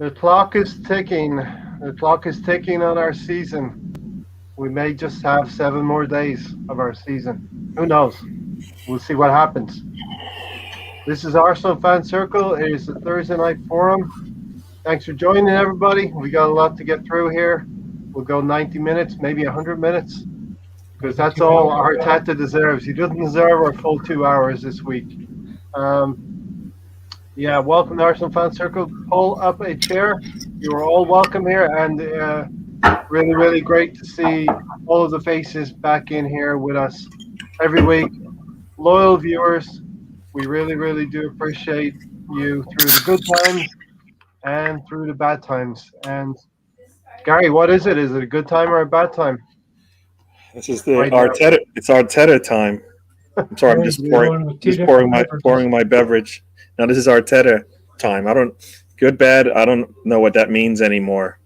The clock is ticking. The clock is ticking on our season. We may just have 7 more days of our season. Who knows? We'll see what happens. This is Arsenal Fan Circle. It is the Thursday night forum. Thanks for joining, everybody. We got a lot to get through here. We'll go 90 minutes, maybe 100 minutes, because that's all Arteta deserves. He doesn't deserve our full 2 hours this week. Welcome to Arsenal Fan Circle. Pull up a chair. You are all welcome here, and really, really great to see all of the faces back in here with us every week. Loyal viewers, we really, really do appreciate you through the good times and through the bad times. And Gary, what is it? Is it a good time or a bad time? This is the Arteta. It's Arteta time. I'm sorry, I'm just pouring my beverage. Now this is Arteta time. Good, bad. I don't know what that means anymore.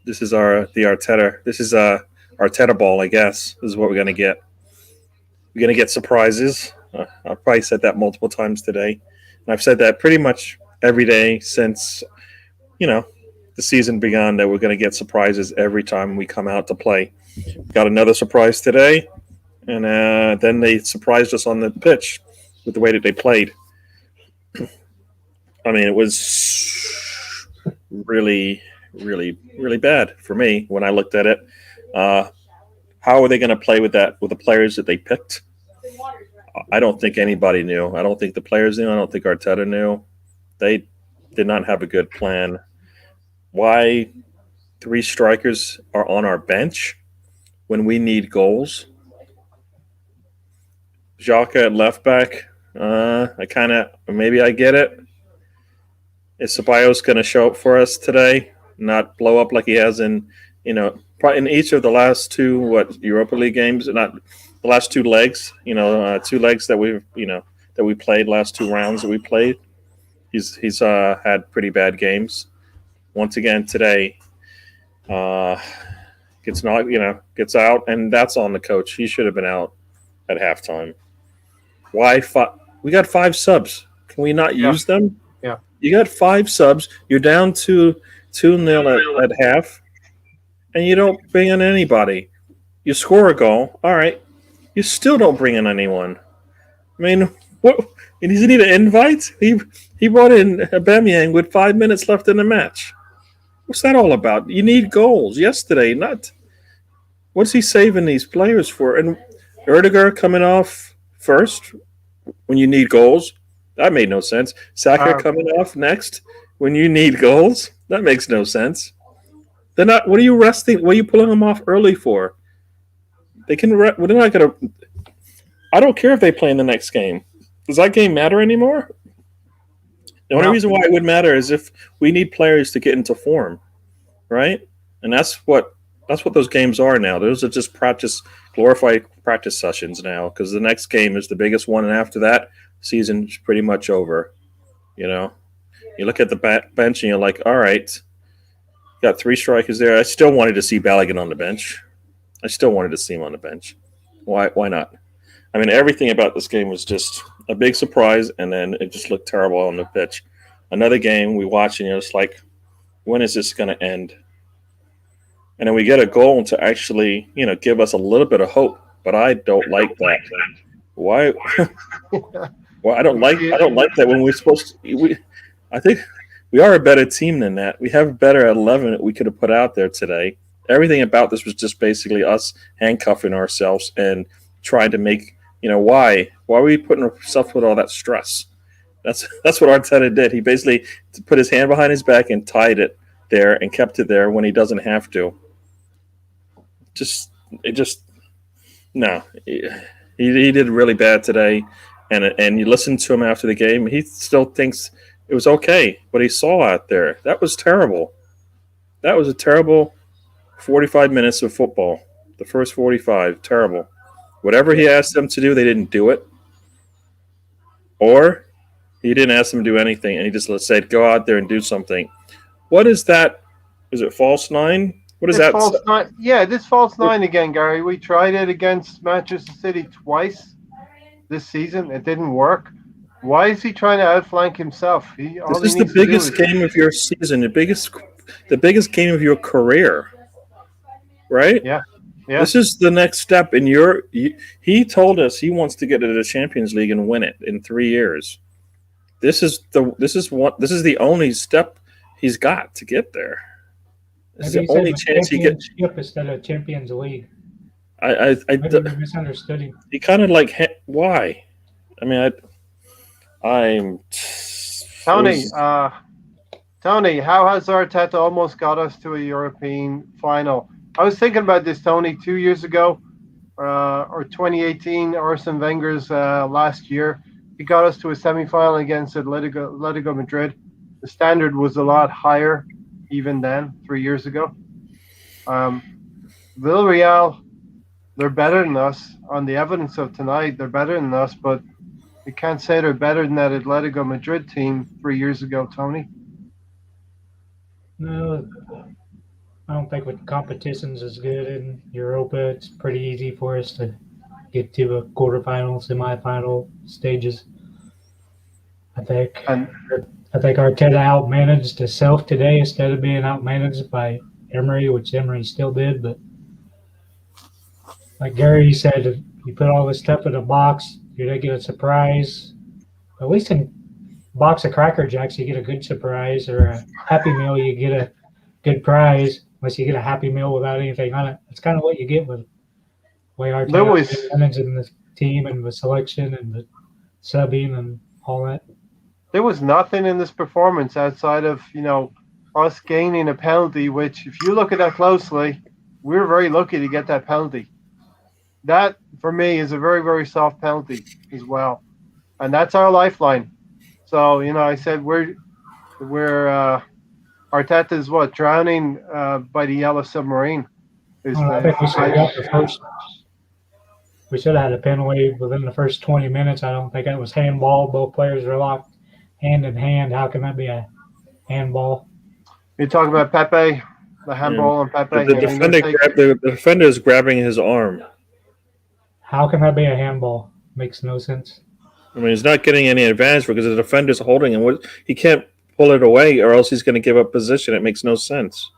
This is the Arteta. This is Arteta ball, I guess. This is what we're gonna get. We're gonna get surprises. I've probably said that multiple times today, and I've said that pretty much every day since the season began. That we're gonna get surprises every time we come out to play. Got another surprise today, and then they surprised us on the pitch with the way that they played. I mean, it was really, really, really bad for me when I looked at it. How are they going to play with that, with the players that they picked? I don't think anybody knew. I don't think the players knew. I don't think Arteta knew. They did not have a good plan. Why 3 strikers are on our bench when we need goals? Xhaka at left back. Maybe I get it. Is Ceballos going to show up for us today? Not blow up like he has in probably in each of the last 2 Europa League games, not the last 2 legs. 2 legs that we played, last 2 rounds that we played. He's had pretty bad games. Once again today, gets out, and that's on the coach. He should have been out at halftime. Why? We got 5 subs. Can we not use them? Yeah. You got 5 subs. You're down 2-0 at half, and you don't bring in anybody. You score a goal. All right. You still don't bring in anyone. I mean, what? Does he need an invite? He brought in Aubameyang with 5 minutes left in the match. What's that all about? You need goals yesterday. What's he saving these players for? And Erdegaard coming off first when you need goals. That made no sense. Saka coming off next when you need goals. That makes no sense. They're not. What are you resting? What are you pulling them off early for? They can. They're not gonna. I don't care if they play in the next game. Does that game matter anymore? The only reason why it would matter is if we need players to get into form, right? And that's what those games are now. Those are just glorified practice sessions now. Because the next game is the biggest one, and after that, season's pretty much over. You look at the bench and you're like, all right, got 3 strikers there. I still wanted to see Balogun on the bench. I still wanted to see him on the bench. Why not? I mean, everything about this game was just a big surprise, and then it just looked terrible on the pitch. Another game we watch, and you're just like, when is this going to end? And then we get a goal to actually, give us a little bit of hope. But I don't like that. Why? Well, I don't like that when we're supposed to. I think we are a better team than that. We have a better 11 that we could have put out there today. Everything about this was just basically us handcuffing ourselves and trying to make, why are we putting ourselves with all that stress? That's what Arteta did. He basically put his hand behind his back and tied it there and kept it there when he doesn't have to. No. He did really bad today. And you listen to him after the game, he still thinks it was okay what he saw out there. That was terrible. That was a terrible 45 minutes of football. The first 45, terrible. Whatever he asked them to do, they didn't do it. Or he didn't ask them to do anything, and he just said, go out there and do something. What is that? Is it false 9? What is that? False 9. Yeah, this false 9 again, Gary. We tried it against Manchester City twice this season. It didn't work. Why is he trying to outflank himself? This All he is the needs to do biggest is game of your season, the biggest game of your career, right? yeah, yeah. This is the next step in your. He told us he wants to get to the Champions League and win it in 3 years. This is the only step he's got to get there. This is Maybe the he said only the chance he get. championship instead of Champions League. I Maybe we misunderstood him. he kind of like why? I mean, I'm. It Tony, was Tony, how has Arteta almost got us to a European final? I was thinking about this, Tony, 2 years ago, or 2018, Arsene Wenger's last year. He got us to a semi-final against Atletico Madrid. The standard was a lot higher even then, 3 years ago. Um, Villareal, they're better than us. On the evidence of tonight, they're better than us, but you can't say they're better than that Atletico Madrid team 3 years ago, Tony. No, I don't think with competitions as good in Europa, it's pretty easy for us to get to a quarterfinal, semifinal stages. I think. And I think Arteta outmanaged himself today instead of being outmanaged by Emery, which Emery still did. But like Gary said, you put all this stuff in a box, you're gonna get a surprise. At least in box of Cracker Jacks, you get a good surprise, or a Happy Meal, you get a good prize. Unless you get a Happy Meal without anything on it, that's kind of what you get with the way Lewis, Arteta managing the team and the selection and the subbing and all that. there was nothing in this performance outside of us gaining a penalty. Which, if you look at that closely, we were very lucky to get that penalty. That for me is a very very soft penalty as well, and that's our lifeline. So I said we're Arteta's what drowning by the yellow submarine is I the think we should have got the first. We should have had a penalty within the first 20 minutes. I don't think it was handball. Both players were locked hand in hand. How can that be a handball? You're talking about Pepe, the handball on Pepe. the defender is grabbing his arm. How can that be a handball? Makes no sense. I mean, he's not getting any advantage because the defender's holding him. He can't pull it away, or else he's going to give up position. It makes no sense.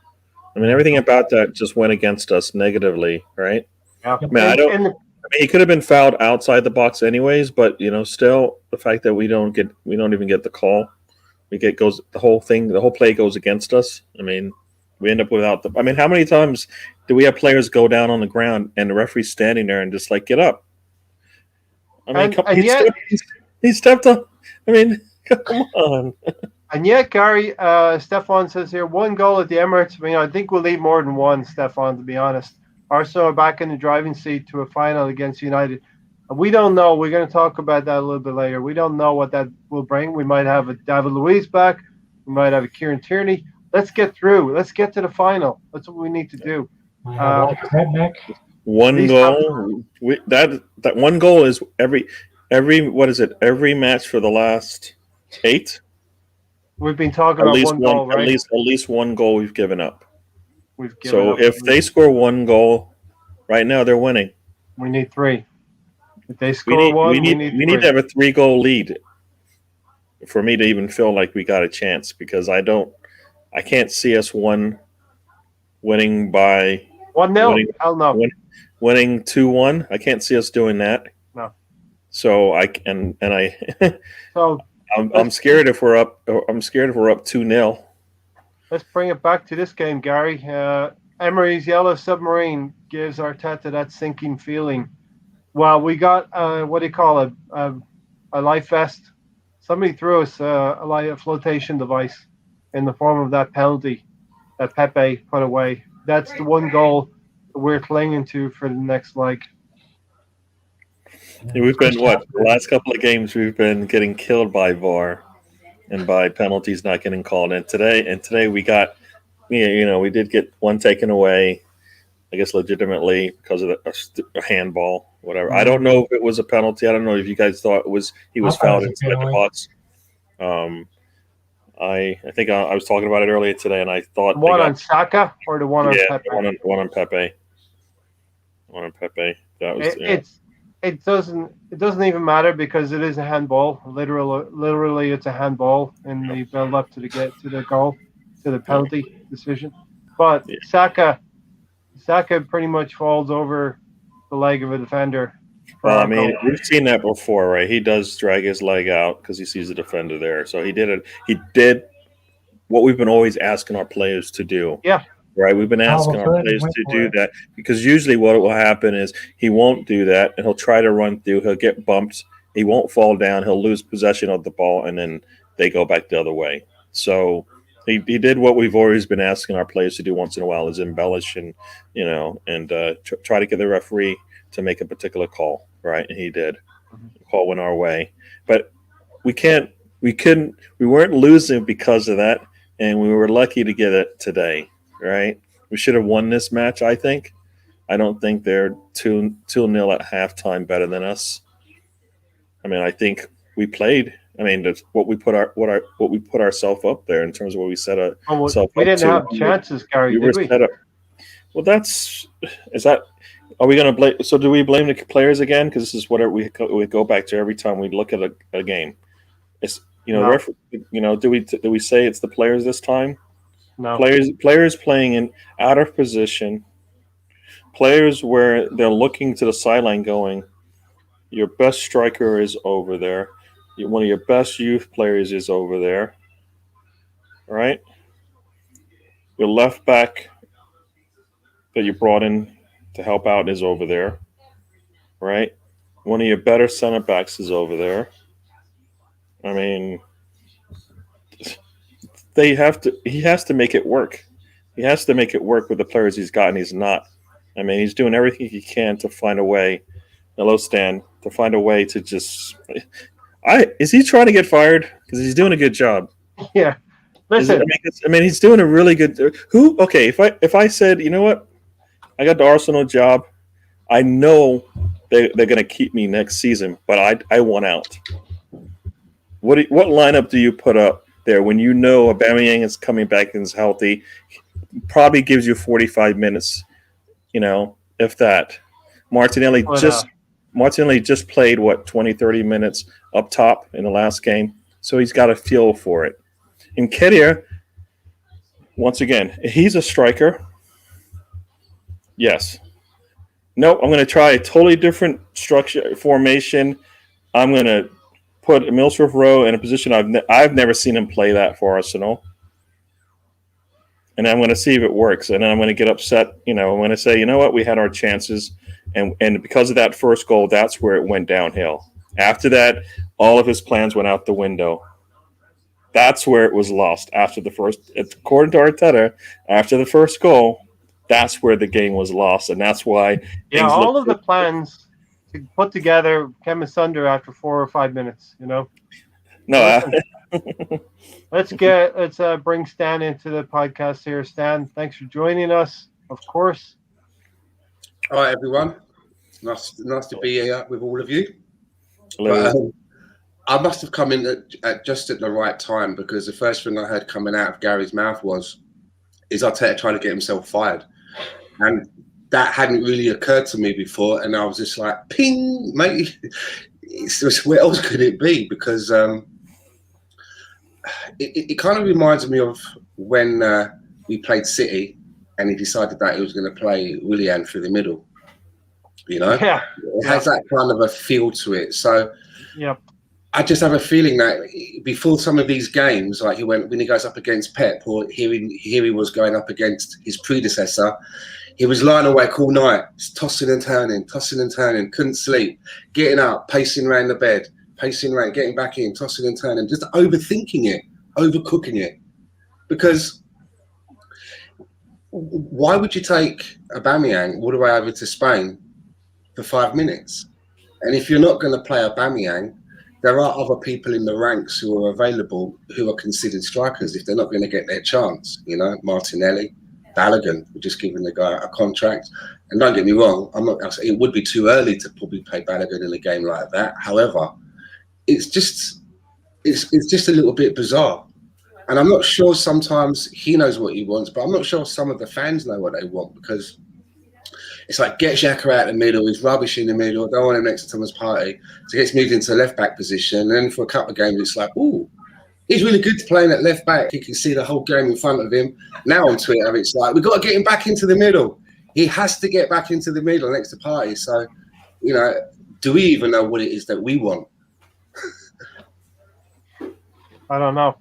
I mean, everything about that just went against us negatively, right? Yeah. I mean, I mean, he could have been fouled outside the box anyways, but still the fact that we don't even get the call, the whole play goes against us. I mean, we end up without I mean, how many times do we have players go down on the ground and the referee's standing there and just like get up? I mean, he stepped up. I mean, come on. And yet, Gary, Stefan says here, 1 goal at the Emirates. I mean, I think we'll need more than one, Stefan, to be honest. Arsenal are back in the driving seat to a final against United. And we don't know. We're going to talk about that a little bit later. We don't know what that will bring. We might have a David Luiz back. We might have a Kieran Tierney. Let's get through. Let's get to the final. That's what we need to do. One goal. That one goal is every what is it? Every match for the last 8. We've been talking about one goal, right? At least one goal we've given up. So if they score one goal, right now they're winning. We need 3. If they score one, we need to have a 3-goal lead for me to even feel like we got a chance, because I can't see us winning by 1-0. Hell no. Winning 2-1. I can't see us doing that. No. So So I'm scared if we're up. I'm scared if we're up 2-0. Let's bring it back to this game, Gary. Emery's yellow submarine gives Arteta that sinking feeling. Well, we got what do you call it? A life vest. Somebody threw us a floatation device in the form of that penalty that Pepe put away. That's the one goal we're clinging to for the next leg. We've been the last couple of games we've been getting killed by VAR and by penalties not getting called. And today we got, we did get one taken away, I guess legitimately because of a handball, whatever. I don't know if it was a penalty. I don't know if you guys thought he was fouled inside the box. I think I was talking about it earlier today, and I thought one on Saka or the one on Pepe. One on Pepe. One on Pepe. That was it doesn't even matter because it is a handball. Literally, it's a handball in the build up to the goal, to the Yeah. penalty decision. But Yeah. Saka pretty much falls over the leg of a defender for Well, I our mean, goal. we've seen that before, right? He does drag his leg out because he sees the defender there. So he did it. He did what we've been always asking our players to do. Yeah, Right, we've been Power asking our foot and players went to for do it. that because usually what will happen is he won't do that and he'll try to run through. He'll get bumped. He won't fall down. He'll lose possession of the ball and then they go back the other way. So he did what we've always been asking our players to do once in a while is embellish and and try to get the referee to make a particular call. Right, and he did. Mhm. The call went our way, but we weren't losing because of that, and we were lucky to get it today. Right? We should have won this match, I think. I don't think they're 2-0 at halftime better than us. I mean, I think we played. I mean, that's what we put what we put ourselves up there in terms of what we set ourselves we up didn't to. have chances, Gary, We were did we? set up. Well, is that. Are we going to blame? So, do we blame the players again? Because this is what we go back to every time we look at a game. It's No, do we say it's the players this time? no. Players playing in out of position, players where they're looking to the sideline going, your best striker is over there, one of your best youth players is over there, right? Your left back that you brought in to help out is over there, right? One of your better center backs is over there. I mean, he has to make it work. He has to make it work with the players he's got, and he's not. I mean, he's doing everything he can to find a way. Hello, Stan. To find a way to just. Is he trying to get fired? Because he's doing a good job. Yeah. Is it, Listen, I mean, he's doing a really good. Who? Okay, if I said, you know what, I got the Arsenal job, I know they're going to keep me next season, but I want out. What lineup do you put up there when you know Aubameyang is coming back and is healthy? Probably gives you 45 minutes, if that. Martinelli but just Martinelli just played 20, 30 minutes up top in the last game, so he's got a feel for it. And Kedir, once again, he's a striker. Yes. No, I'm going to try a totally different structure formation. I'm going to put Milsworth Rowe in a position I've never seen him play that for Arsenal. And I'm going to see if it works. And then I'm going to get upset. I'm going to say, you know what, we had our chances. And because of that first goal, that's where it went downhill. After that, all of his plans went out the window. That's where it was lost after the first. According to Arteta, after the first goal, that's where the game was lost. And that's why yeah, things all of look. the plans to put together came asunder after 4 or 5 minutes. No, Listen, let's bring Stan into the podcast here. Stan, thanks for joining us. Of course. All right, everyone. Nice to be here with all of you. hello. But, I must have come in just at the right time because the first thing I heard coming out of Gary's mouth is Arteta trying to get himself fired. And that hadn't really occurred to me before. And I was just like, ping, mate. Where else could it be? Because it kind of reminds me of when we played City and he decided that he was going to play Willian through the middle. Yeah. It has that kind of a feel to it. So Yep. I just have a feeling that before some of these games, like when he goes up against Pep, or here he was going up against his predecessor, he was lying awake all night, tossing and turning, couldn't sleep, getting up, pacing around the bed, getting back in, tossing and turning, just overthinking it, overcooking it. Because why would you take Aubameyang all the way over to Spain for 5 minutes? And if you're not going to play Aubameyang, there are other people in the ranks who are available who are considered strikers if they're not going to get their chance. Martinelli, Balogun, we're just giving the guy a contract. And don't get me wrong, it would be too early to probably play Balogun in a game like that. However, it's just a little bit bizarre. And I'm not sure sometimes he knows what he wants, but I'm not sure some of the fans know what they want because It's like get Xhaka out in the middle. He's rubbish in the middle. Don't want him next to Thomas Partey. So he gets moved into left back position. And then for a couple of games, it's like, ooh, he's really good to playing at left back. He can see the whole game in front of him. Now on Twitter, it's like, we've got to get him back into the middle. He has to get back into the middle next to Partey. So, do we even know what it is that we want? I don't know.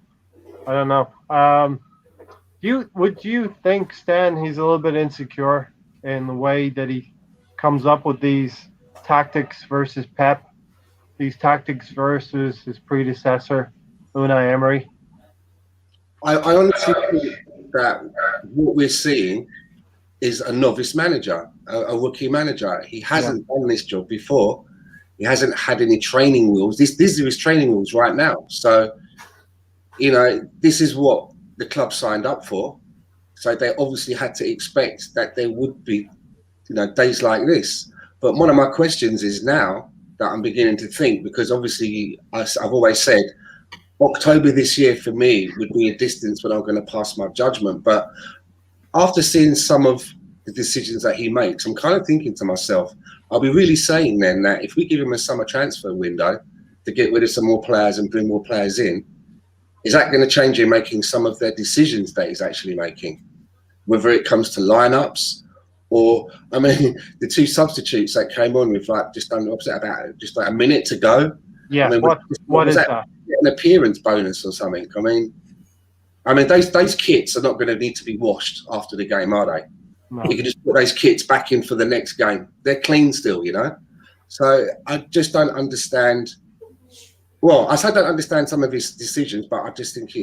Would you think, Stan, he's a little bit insecure in the way that he comes up with these tactics versus Pep, these tactics versus his predecessor, Unai Emery? I honestly think that what we're seeing is a novice manager, a rookie manager. He hasn't done this job before. He hasn't had any training wheels. These are his training wheels right now. So, this is what the club signed up for. So they obviously had to expect that there would be, days like this. But one of my questions is now that I'm beginning to think, because obviously I've always said October this year for me would be a distance when I'm going to pass my judgment. But after seeing some of the decisions that he makes, I'm kind of thinking to myself, are we really saying then that if we give him a summer transfer window to get rid of some more players and bring more players in, is that going to change him making some of their decisions that he's actually making? Whether it comes to lineups or, the two substitutes that came on with just under opposite about just like a minute to go. Yeah, what is that? An appearance bonus or something. Those kits are not going to need to be washed after the game, are they? No. You can just put those kits back in for the next game. They're clean still, So I just don't understand. Well, I don't understand some of his decisions, but I just think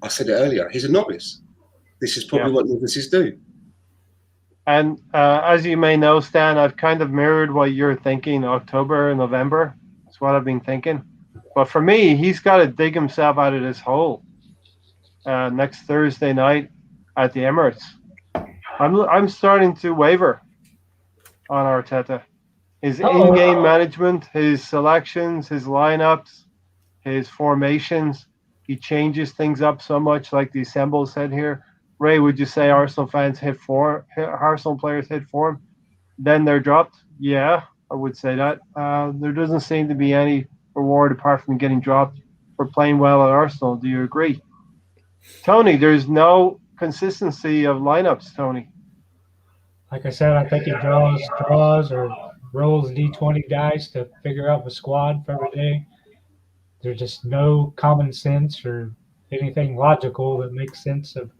I said it earlier, he's a novice. This is probably what novices do. And as you may know, Stan, I've kind of mirrored what you're thinking, October and November. That's what I've been thinking. But for me, he's got to dig himself out of this hole next Thursday night at the Emirates. I'm starting to waver on Arteta. His in-game management, his selections, his lineups, his formations, he changes things up so much, like the Assemble said here. Ray, would you say Arsenal players hit form, then they're dropped? Yeah, I would say that. There doesn't seem to be any reward apart from getting dropped for playing well at Arsenal. Do you agree? Tony, there's no consistency of lineups, Tony. Like I said, I think he draws or rolls D20 dice to figure out the squad for every day. There's just no common sense or anything logical that makes sense of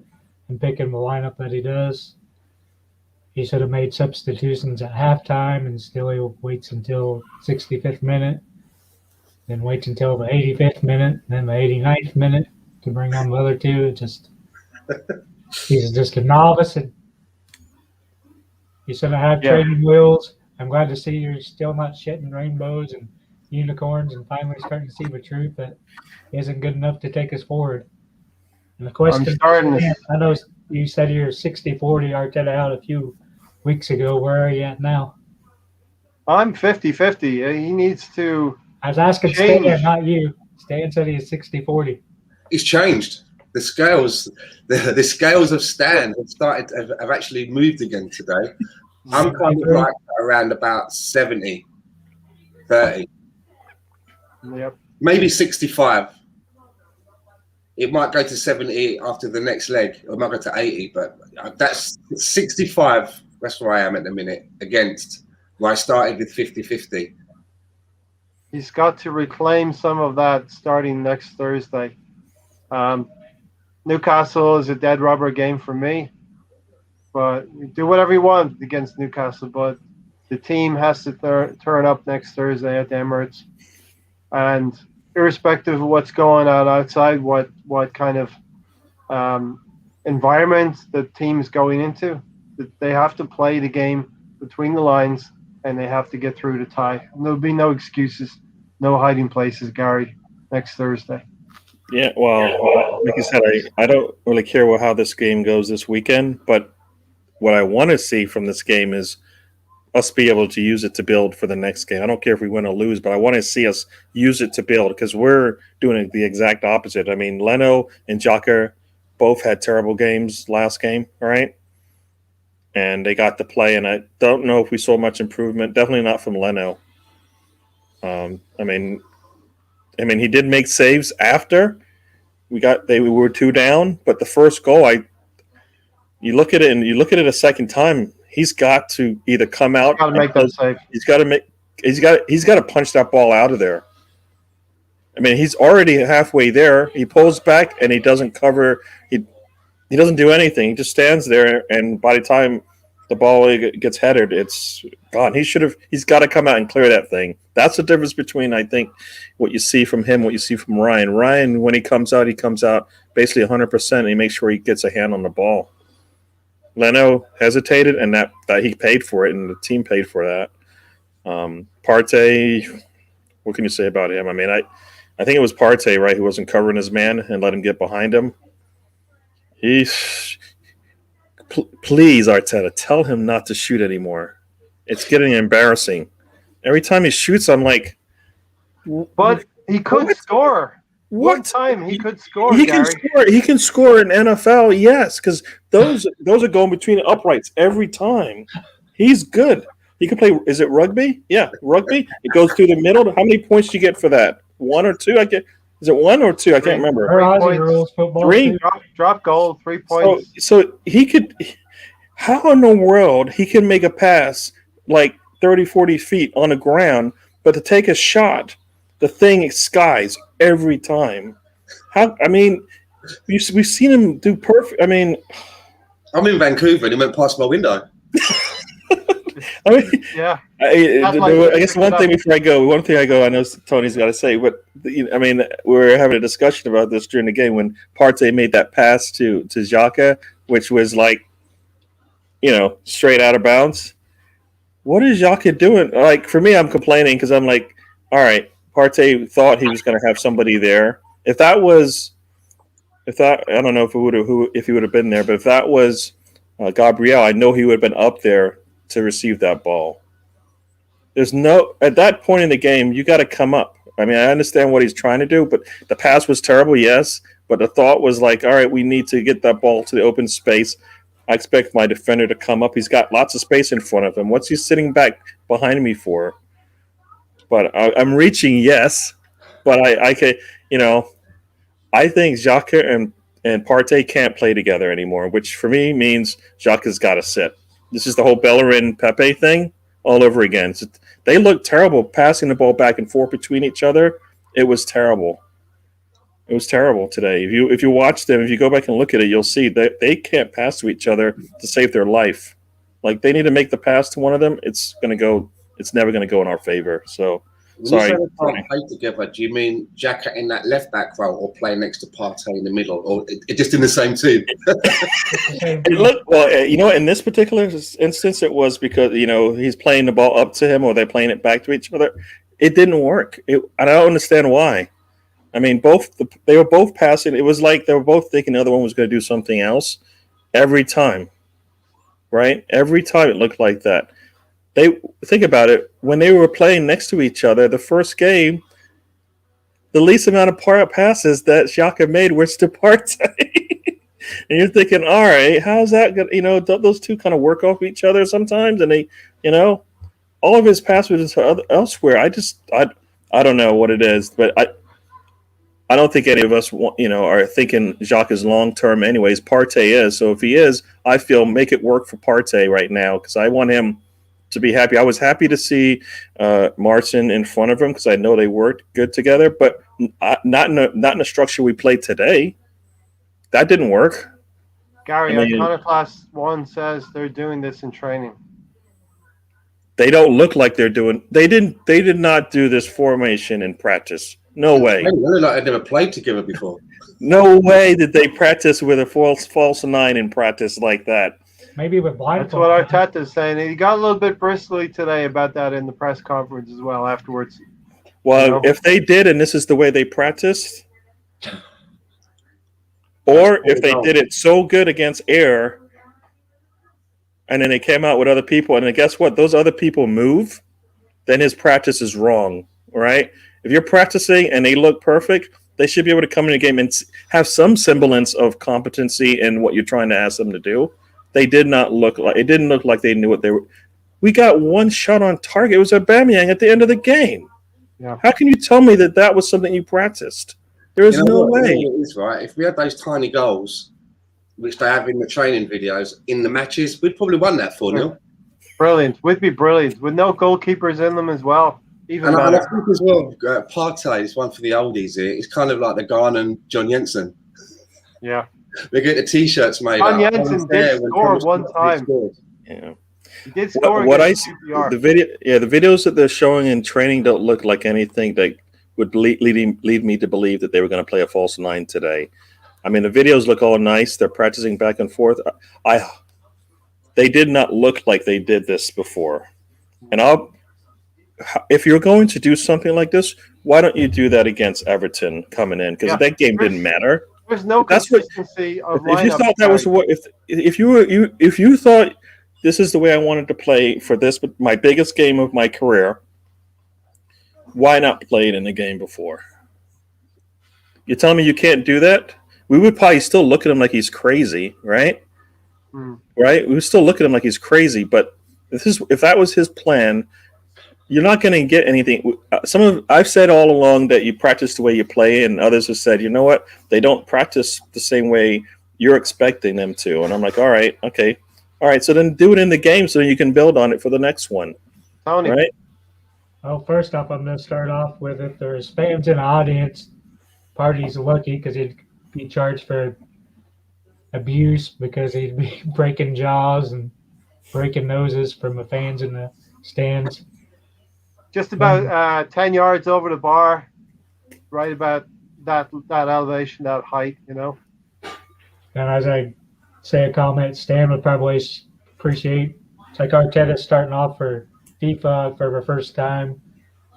him picking the lineup that he does. He should have made substitutions at halftime, and still he waits until 65th minute, then waits until the 85th minute, then the 89th minute to bring on the other two. He's just a novice, and he should have had training wheels. I'm glad to see you're still not shitting rainbows and unicorns and finally starting to see the truth that isn't good enough to take us forward. And the question, I know you said you're 60-40 Arteta out a few weeks ago. Where are you at now? I'm 50-50. He needs to. I was asking Stan, not you. Stan said he's 60-40. He's changed. The scales of Stan have actually moved again today. I'm kind of like around about 70-30. Yep. Maybe 65. It might go to 70 after the next leg. It might go to 80, but that's 65. That's where I am at the minute against where I started with 50-50. He's got to reclaim some of that starting next Thursday. Newcastle is a dead rubber game for me, but you do whatever you want against Newcastle, but the team has to turn up next Thursday at the Emirates. And irrespective of what's going on outside, what kind of environment the team's going into, they have to play the game between the lines, and they have to get through the tie. And there'll be no excuses, no hiding places, Gary, next Thursday. Yeah, well, like you said, I don't really care how this game goes this weekend, but what I want to see from this game is us be able to use it to build for the next game. I don't care if we win or lose, but I want to see us use it to build, because we're doing the exact opposite. I mean, Leno and Xhaka both had terrible games last game, all right? and they got to play. And I don't know if we saw much improvement. Definitely not from Leno. I mean, he did make saves after we were 2 down, but the first goal, you look at it a second time. He's got to either come out. Got to make that save. He's got to punch that ball out of there. I mean, he's already halfway there. He pulls back and he doesn't cover. He doesn't do anything. He just stands there, and by the time the ball gets headed, it's gone. He's got to come out and clear that thing. That's the difference between, I think, what you see from him, what you see from Ryan. Ryan, when he comes out basically 100%, and he makes sure he gets a hand on the ball. Leno hesitated, and that he paid for it, and the team paid for that. Partey, what can you say about him? I mean, I think it was Partey, right, who wasn't covering his man and let him get behind him. Please, Arteta, tell him not to shoot anymore. It's getting embarrassing. Every time he shoots, I'm like, but he could score. What One time he could score, He Gary. can score. He can score in NFL, yes, because those are going between the uprights every time. He's good. He can play. Is it rugby? Yeah, rugby. It goes through the middle. How many points do you get for that? 1 or 2? Is it 1 or 2? I can't remember. Or Aussie rules football. 3. Drop goal, 3 points. So he could. How in the world he can make a pass like 30, 40 feet on the ground, but to take a shot, the thing skies every time. How? I mean, we've seen him do perfect. I mean, I'm in Vancouver and he went past my window. I mean, Yeah. I guess one thing I go, I know Tony's got to say, but I mean, we were having a discussion about this during the game when Partey made that pass to Xhaka, which was like, straight out of bounds. What is Xhaka doing? Like, for me, I'm complaining because I'm like, all right, Partey thought he was going to have somebody there. I don't know if he would have been there, but if that was Gabriel, I know he would have been up there to receive that ball. At that point in the game, you got to come up. I mean, I understand what he's trying to do, but the pass was terrible, yes. But the thought was like, all right, we need to get that ball to the open space. I expect my defender to come up. He's got lots of space in front of him. What's he sitting back behind me for? But I'm reaching, yes. But I can, I think Xhaka and Partey can't play together anymore, which for me means Xhaka's got to sit. This is the whole Bellerin Pepe thing all over again. They look terrible passing the ball back and forth between each other. It was terrible. It was terrible today. If you watch them, if you go back and look at it, you'll see that they can't pass to each other to save their life. Like, they need to make the pass to one of them. It's never going to go in our favor. So, sorry. When you say they can't play together, do you mean Xhaka in that left back role or play next to Partey in the middle, or just in the same team? In this particular instance, it was because he's playing the ball up to him, or they're playing it back to each other. It didn't work, and I don't understand why. I mean, they were both passing. It was like they were both thinking the other one was going to do something else every time, right? Every time it looked like that. Think about it. When they were playing next to each other, the first game, the least amount of passes that Xhaka made was to Partey. And you're thinking, all right, how's that going to, those two kind of work off each other sometimes? And they, all of his passes are elsewhere. I don't know what it is, but I don't think any of us, are thinking Xhaka's long-term anyways. Partey is. So if he is, I feel make it work for Partey right now because I want him to be happy. I was happy to see Martin in front of him because I know they worked good together, but not in the structure we played today. That didn't work. Gary, Iconoclast 1 says they're doing this in training. They don't look like they're doing. They did not do this formation in practice. No way. They look like they've never played together before. No way did they practice with a false 9 in practice like that. Maybe with blindfold. That's what Arteta's saying. He got a little bit bristly today about that in the press conference as well afterwards. Well, if they did, and this is the way they practiced, or if they did it so good against air, and then they came out with other people, and then guess what? Those other people move, then his practice is wrong, right? If you're practicing and they look perfect, they should be able to come in a game and have some semblance of competency in what you're trying to ask them to do. they did not look like it. Didn't look like they knew what they were. We got one shot on target. It was Aubameyang at the end of the game. Yeah. How can you tell me that was something you practiced? There is no way. You know what it is, right? If we had those tiny goals, which they have in the training videos, in the matches, we'd probably won that 4-0. Brilliant. Would be brilliant. With no goalkeepers in them as well. Even And I better. think as well, Partey is one for the oldies here. It's kind of like the Ghanaian John Jensen. Yeah. They get the T-shirts made John up. Jensen did score one time. Yeah. He did score What I against see, QPR. the videos that they're showing in training don't look like anything that would lead me to believe that they were going to play a false 9 today. I mean, the videos look all nice. They're practicing back and forth. They did not look like they did this before. And if you're going to do something like this, why don't you do that against Everton coming in? Because that game didn't matter. There's no consistency of If you lineup. thought that was what, if you thought this is the way I wanted to play for this, my biggest game of my career, why not play it in the game before? You're telling me you can't do that? We would probably still look at him like he's crazy, right? Right? We would still look at him like he's crazy. But if that was his plan, you're not going to get anything. I've said all along that you practice the way you play, and others have said, you know what? They don't practice the same way you're expecting them to. And I'm like, all right, okay. All right, so then do it in the game so you can build on it for the next one. Tony. Right? Well, first off, I'm going to start off with if there's fans in the audience, Party's lucky because he'd be charged for abuse because he'd be breaking jaws and breaking noses from the fans in the stands. Just about 10 yards over the bar, right about that elevation, that height, you know. And as I say a comment, Stan would probably appreciate. It's like Arteta starting off for FIFA for the first time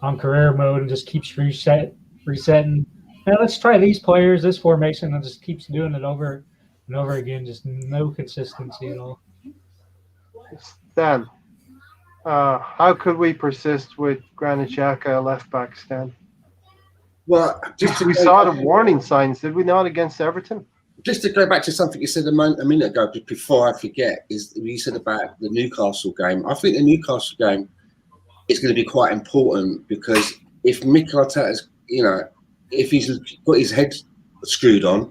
on career mode and just keeps resetting. Now let's try these players, this formation, and just keeps doing it over and over again. Just no consistency at all. Stan, how could we persist with Granit Xhaka left back, Stan? Well, We saw the warning signs, did we not, against Everton? Just to go back to something you said a minute ago, before I forget, is you said about the Newcastle game. I think the Newcastle game is going to be quite important because if Mikel Arteta's, if he's got his head screwed on,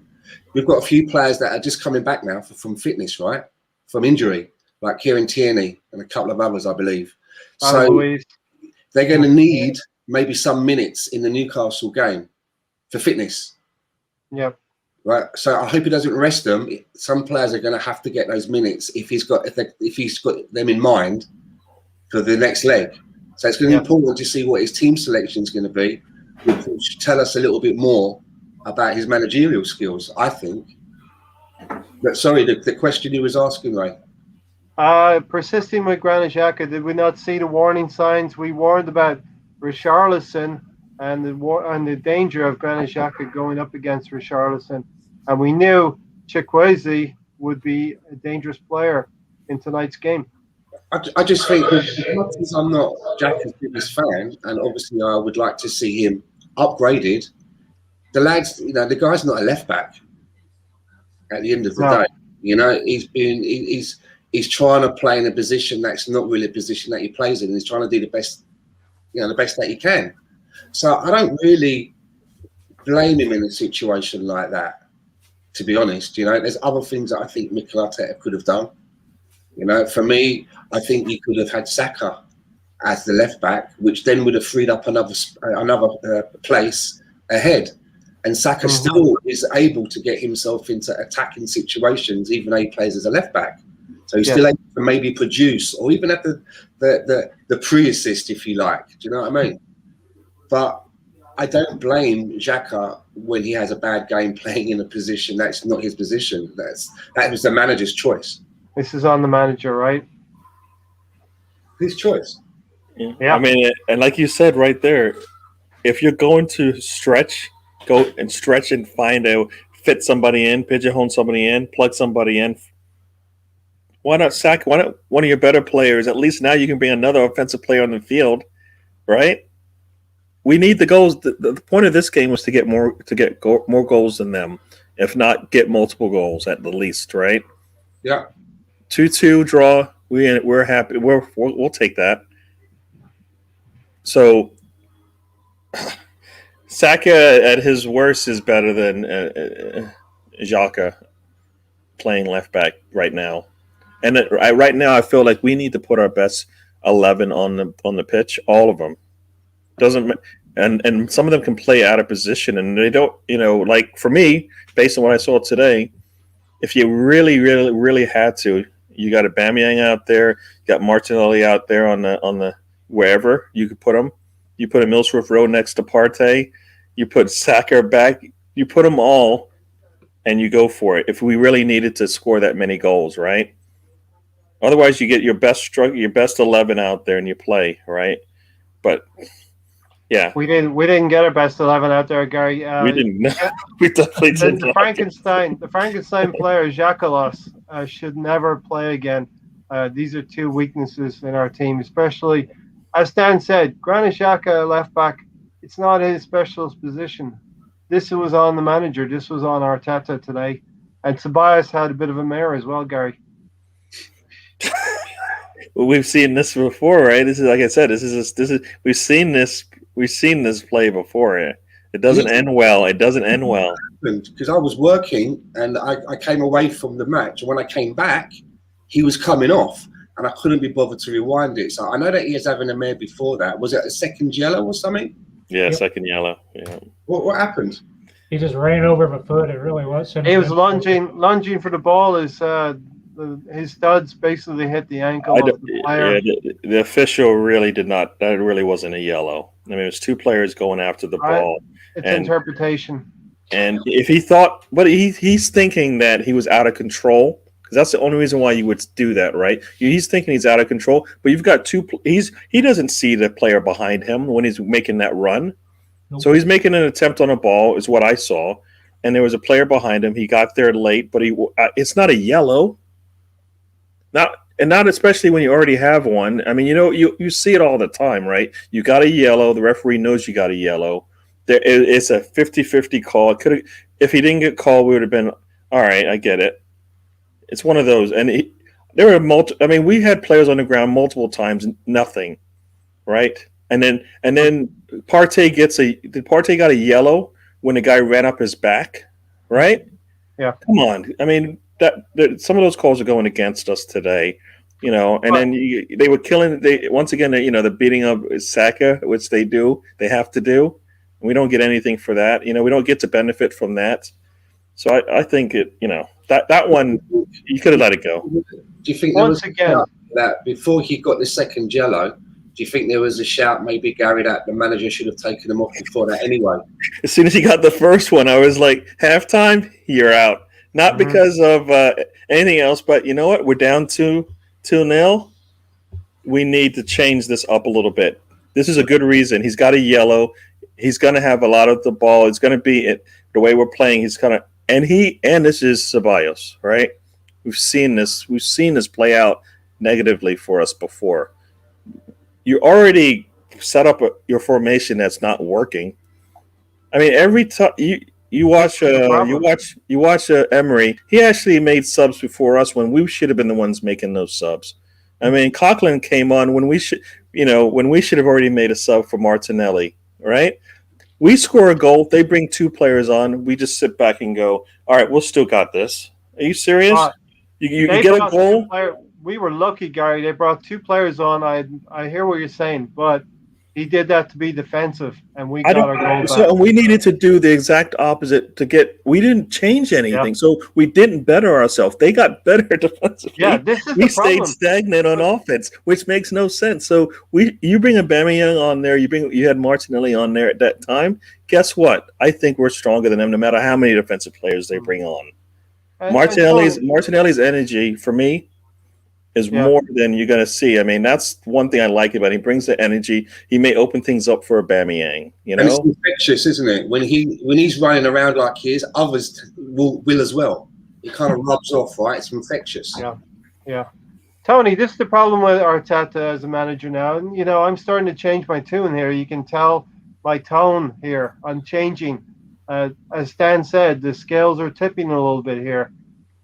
we've got a few players that are just coming back now from fitness, right? From injury, like Kieran Tierney and a couple of others, I believe. So they're going to need maybe some minutes in the Newcastle game for fitness. Yep. Right, so I hope he doesn't rest them. Some players are going to have to get those minutes if he's got them in mind for the next leg. So it's going to be important to see what his team selection is going to be, which should tell us a little bit more about his managerial skills, I think. But sorry, the question you was asking, Ray. Persisting with Granit Xhaka, did we not see the warning signs? We warned about Richarlison and the danger of Granit Xhaka going up against Richarlison. And we knew Chukwueze would be a dangerous player in tonight's game. I just think, as much as I'm not Xhaka's biggest fan, and obviously I would like to see him upgraded, the lads, the guy's not a left back at the end of the day. He's trying to play in a position that's not really a position that he plays in. He's trying to do the best that he can. So I don't really blame him in a situation like that, to be honest. There's other things that I think Mikel Arteta could have done. For me, I think he could have had Saka as the left back, which then would have freed up another place ahead. And Saka still is able to get himself into attacking situations, even though he plays as a left back. So he's still able to maybe produce, or even at the pre-assist, if you like. Do you know what I mean? But I don't blame Xhaka when he has a bad game playing in a position that's not his position. That was the manager's choice. This is on the manager, right? His choice. Yeah. I mean, and like you said right there, if you're going to go and stretch and fit somebody in, pigeonhole somebody in, plug somebody in, why not sack one of your better players? At least now you can bring another offensive player on the field, right? We need the goals. The point of this game was to get more goals than them, if not get multiple goals at the least, right? Yeah. 2-2 draw. We're happy. We'll take that. So Saka at his worst is better than Xhaka playing left back right now. And right now, I feel like we need to put our best 11 on the pitch, all of them. Doesn't and some of them can play out of position, and they don't. Like for me, based on what I saw today, if you really, really, really had to, you got a Aubameyang out there, you got Martinelli out there on the wherever you could put them. You put a Millsworth Road next to Partey, you put Saka back, you put them all, and you go for it. If we really needed to score that many goals, right? Otherwise, you get your best 11 out there and you play, right? But yeah, we didn't get our best 11 out there, Gary. we didn't. We definitely didn't. The Frankenstein player, Jacques, should never play again. These are two weaknesses in our team, especially as Stan said. Granit Xhaka, left back, it's not his specialist position. This was on the manager. This was on Arteta today, and Tobias had a bit of a mare as well, Gary. Well, we've seen this before, right? This is like I said. We've seen this play before. It doesn't end well. Because I was working and I came away from the match, and when I came back, he was coming off, and I couldn't be bothered to rewind it. So I know that he was having a mare before that. Was it a second yellow or something? Yeah, Yep. Second yellow. Yeah. What happened? He just ran over my foot. It really was. He was lunging for the ball. His studs basically hit the ankle of the player. Yeah, the official really did not. That really wasn't a yellow. I mean, it was two players going after the ball. It's interpretation. And if he thought, but he's thinking that he was out of control, because that's the only reason why you would do that, right? He's thinking he's out of control, but you've got he doesn't see the player behind him when he's making that run. Nope. So he's making an attempt on a ball, is what I saw, and there was a player behind him. He got there late, but it's not a yellow. Not especially when you already have one. I mean, you see it all the time, right? You got a yellow. The referee knows you got a yellow. It's a 50-50 call. If he didn't get called, we would have been all right. I get it. It's one of those, and there were we had players on the ground multiple times, nothing, right? And then Partey got a yellow when the guy ran up his back, right? Yeah. Come on. I mean, that some of those calls are going against us today, And then they were killing. Once again, the beating of Saka, which they have to do. And we don't get anything for that. We don't get to benefit from that. So I think that one you could have let it go. Do you think that before he got the second yellow? Do you think there was a shout, maybe, Gary, that the manager should have taken him off before that anyway? As soon as he got the first one, I was like, halftime, you're out. Not because of anything else, but you know what? We're down 2-0. We need to change this up a little bit. This is a good reason. He's got a yellow. He's going to have a lot of the ball. It's going to be the way we're playing. He's kind of and this is Ceballos, right? We've seen this play out negatively for us before. You already set up your formation that's not working. I mean, every time you watch Emery, he actually made subs before us when we should have been the ones making those subs. I mean, Coughlin came on when we should have already made a sub for Martinelli, right? We score a goal, they bring two players on, we just sit back and go, all right, we'll still got this. Are you serious? You get a goal? We were lucky, Gary. They brought two players on. I hear what you're saying, but he did that to be defensive, and we got our goal back. So we needed to do the exact opposite to get. We didn't change anything, so we didn't better ourselves. They got better defensively. Yeah, this is we the problem. stayed stagnant on offense, which makes no sense. So you bring Aubameyang on there. You had Martinelli on there at that time. Guess what? I think we're stronger than them, no matter how many defensive players they bring on. Martinelli's energy for me is more than you're going to see. I mean, that's one thing I like about him. He brings the energy. He may open things up for Aubameyang, And it's infectious, isn't it? When he's running around like he is, others will as well. He kind of rubs off, right? It's infectious. Yeah. Tony, this is the problem with Arteta as a manager now. And, I'm starting to change my tune here. You can tell my tone here. I'm changing. As Stan said, the scales are tipping a little bit here.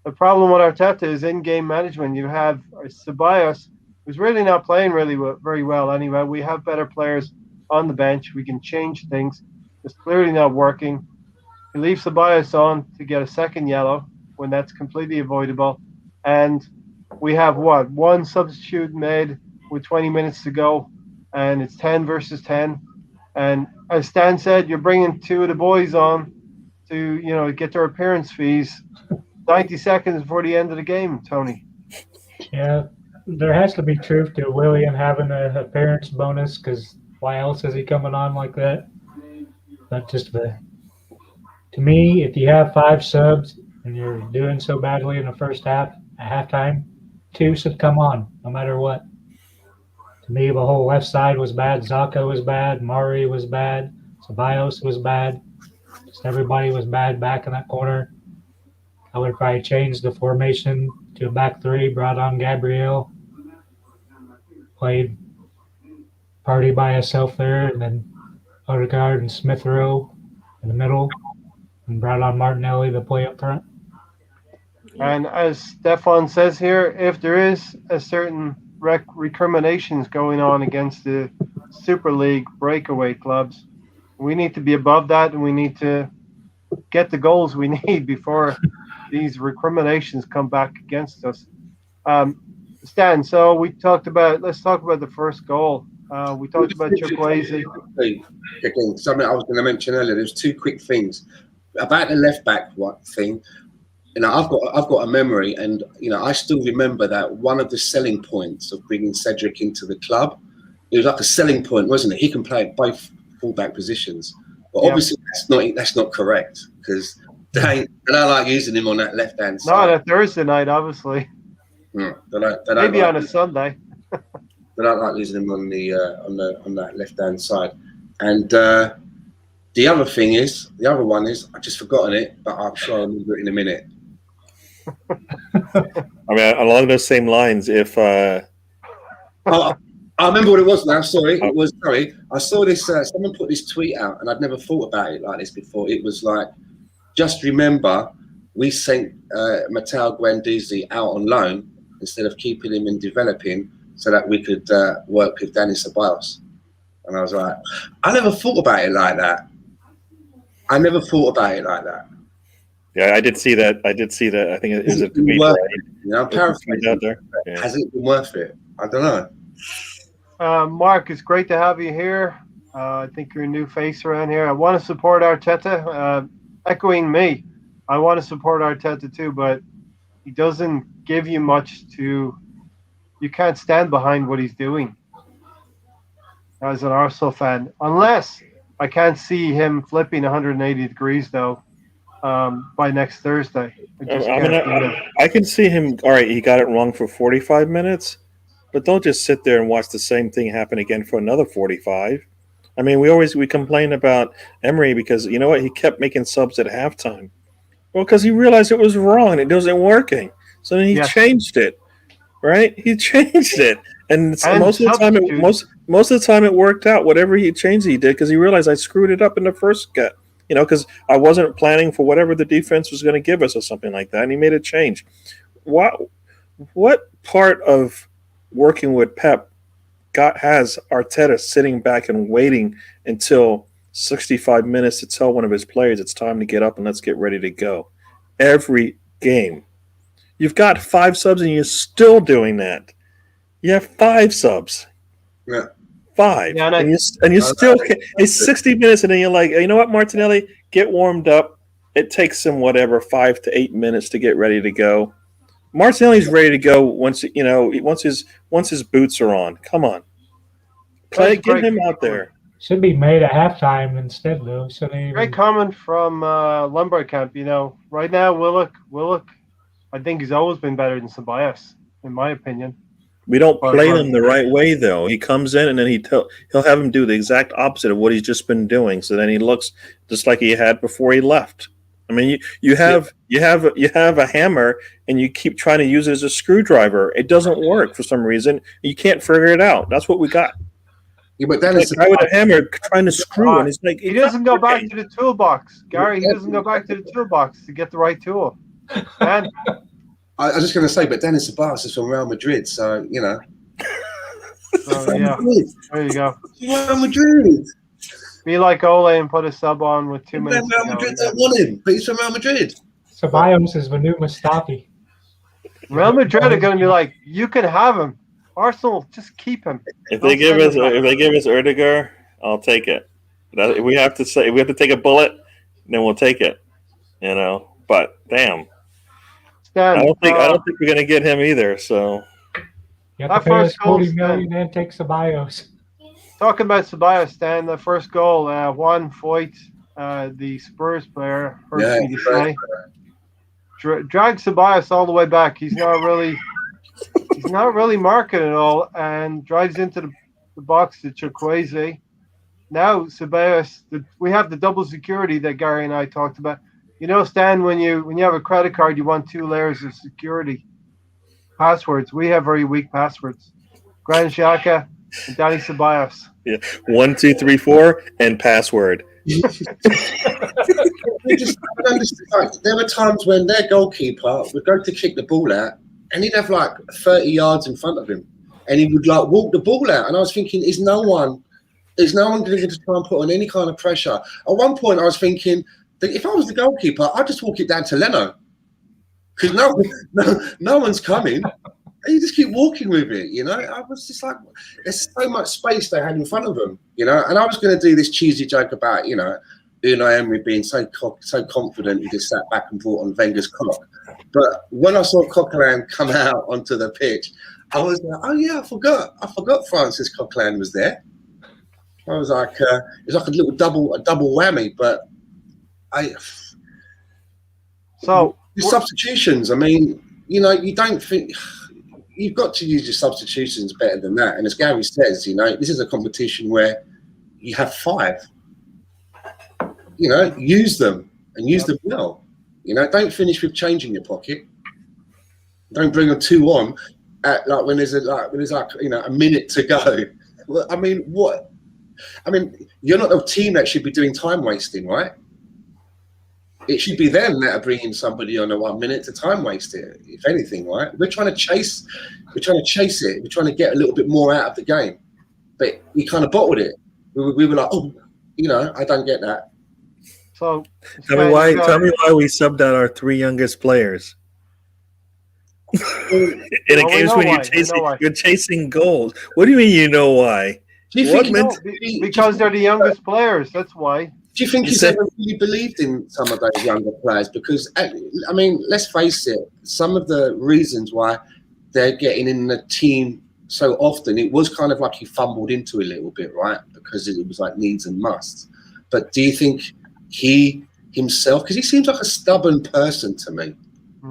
the problem with Arteta is in-game management. You have Ceballos, who's really not playing very well anyway. We have better players on the bench. We can change things. It's clearly not working. You leave Ceballos on to get a second yellow when that's completely avoidable. And we have what? One substitute made with 20 minutes to go, and it's 10 versus 10. And as Stan said, you're bringing two of the boys on to get their appearance fees 90 seconds before the end of the game, Tony. Yeah, there has to be truth to William having an appearance bonus, because why else is he coming on like that? But to me, if you have 5 subs and you're doing so badly in the first half, at halftime, 2 should come on, no matter what. To me, the whole left side was bad. Zaka was bad. Mari was bad. Ceballos was bad. Just everybody was bad back in that corner. I would probably change the formation to a back 3, brought on Gabriel, played Party by himself there, and then Odegaard and Smith Rowe in the middle, and brought on Martinelli to play up front. And as Stefan says here, if there is a certain recriminations going on against the Super League breakaway clubs, we need to be above that, and we need to get the goals we need before these recriminations come back against us. Stan, so let's talk about the first goal. We talked about Chukwueze. Again, something I was going to mention earlier. There's 2 quick things about the left back thing. I've got a memory, and I still remember that one of the selling points of bringing Cedric into the club, it was like a selling point, wasn't it? He can play at both fullback positions, but obviously that's not correct, because they don't like using him on that left hand side. Not a Thursday night, obviously. They Maybe on a Sunday. They don't like using him on that left hand side. And the other one is I've just forgotten it, but I'm sure I'll remember it in a minute. I mean, along those same lines, if I remember what it was now. Sorry, I saw this. Someone put this tweet out, and I'd never thought about it like this before. It was like, just remember, we sent Matteo Guendouzi out on loan instead of keeping him and developing, so that we could work with Danny Ceballos. And I was like, I never thought about it like that. Yeah, I did see that. I think it is a tweet. Right? I'm paraphrasing. Out there. Yeah. Has it been worth it? I don't know. Mark, it's great to have you here. I think you're a new face around here. I want to support Arteta. Echoing me, I want to support Arteta too, but he doesn't give you much to. You can't stand behind what he's doing as an Arsenal fan, unless I can't see him flipping 180 degrees though. By next Thursday. I can see him. All right, he got it wrong for 45 minutes, but don't just sit there and watch the same thing happen again for another 45. I mean, we complain about Emery because you know what? He kept making subs at halftime. Well, because he realized it was wrong and it wasn't working. So then he changed it. Right? He changed it, and most of the time it worked out. Whatever he changed, he did because he realized I screwed it up in the first get. Because I wasn't planning for whatever the defense was going to give us or something like that, and he made a change. What part of working with Pep has Arteta sitting back and waiting until 65 minutes to tell one of his players it's time to get up and let's get ready to go? Every game. You've got 5 subs and you're still doing that. You have 5 subs. Yeah. 5. Yeah, and you still it's 60 minutes and then you're like, you know what, Martinelli, get warmed up. It takes him 5 to 8 minutes to get ready to go. Martinelli's ready to go once his boots are on. Come on. Get him out there. Should be made at halftime instead though. Great comment from Lombard Camp. Right now Willock I think he's always been better than Ceballos, in my opinion. We don't play them the right way, though. He comes in and then he'll have him do the exact opposite of what he's just been doing. So then he looks just like he had before he left. I mean, you have a hammer and you keep trying to use it as a screwdriver. It doesn't work for some reason. You can't figure it out. That's what we got. Yeah, but then it's a guy with a hammer trying to screw, and it's like he doesn't go back to the toolbox, Gary. He doesn't go back to the toolbox to get the right tool. And I was just going to say, but Dennis Ceballos is from Real Madrid, so you know. So yeah, there you go. Real Madrid. Be like Ole and put a sub on with 2 minutes Real to go. Madrid don't want him, but he's from Real Madrid. Ceballos is the new Mustafi. Real Madrid are going to be like, you can have him. Arsenal, just keep him. If they give us Erdegar, I'll take it. If we have to take a bullet, then we'll take it. You know, but damn, Stan, I don't think we're gonna get him either. So You have to pay us 40 million and take Ceballos. talking about Ceballos, Stan, the first goal, Juan Foyt, the Spurs player, hurts me to say, dragged Ceballos all the way back. He's not really marking at all, and drives into the box to Chukwueze. Now Ceballos, we have the double security that Gary and I talked about. You know, Stan, when you have a credit card, you want 2 layers of security. Passwords. We have very weak passwords. Granit Xhaka and Danny Ceballos. yeah, 1, 2, 3, 4, and password. There were times when their goalkeeper would go to kick the ball out, and he'd have like 30 yards in front of him, and he would like walk the ball out. And I was thinking, is no one going to try and put on any kind of pressure? At one point, I was thinking that if I was the goalkeeper, I'd just walk it down to Leno, because no one's coming. And you just keep walking with it, you know. I was just like, there's so much space they had in front of them, you know. And I was going to do this cheesy joke about, you know, Unai Emery being so confident he just sat back and brought on Wenger's cock. But when I saw Coquelin come out onto the pitch, I was like, oh yeah, I forgot Francis Coquelin was there. I was like, it's like a double whammy. But So the substitutions. I mean, you know, you don't think. You've got to use your substitutions better than that. And as Gary says, you know, this is a competition where you have 5. You know, use them and use them well. You know, don't finish with change in your pocket. Don't bring a 2 on at like when there's you know, a minute to go. Well, I mean, what? I mean, you're not the team that should be doing time wasting, right? It should be them that are bringing somebody on a 1 minute to time waste it, if anything, right? We're trying to chase it. We're trying to get a little bit more out of the game, but we kind of bottled it. We were like, oh, you know, I don't get that. So tell me why we subbed out our 3 youngest players. In a game when you're chasing goals. What do you mean you know why? Do you think because they're the youngest players? That's why. Do you think he's ever really believed in some of those younger players? Because, I mean, let's face it, some of the reasons why they're getting in the team so often, it was kind of like he fumbled into a little bit, right? Because it was like needs and musts. But do you think he himself, because he seems like a stubborn person to me.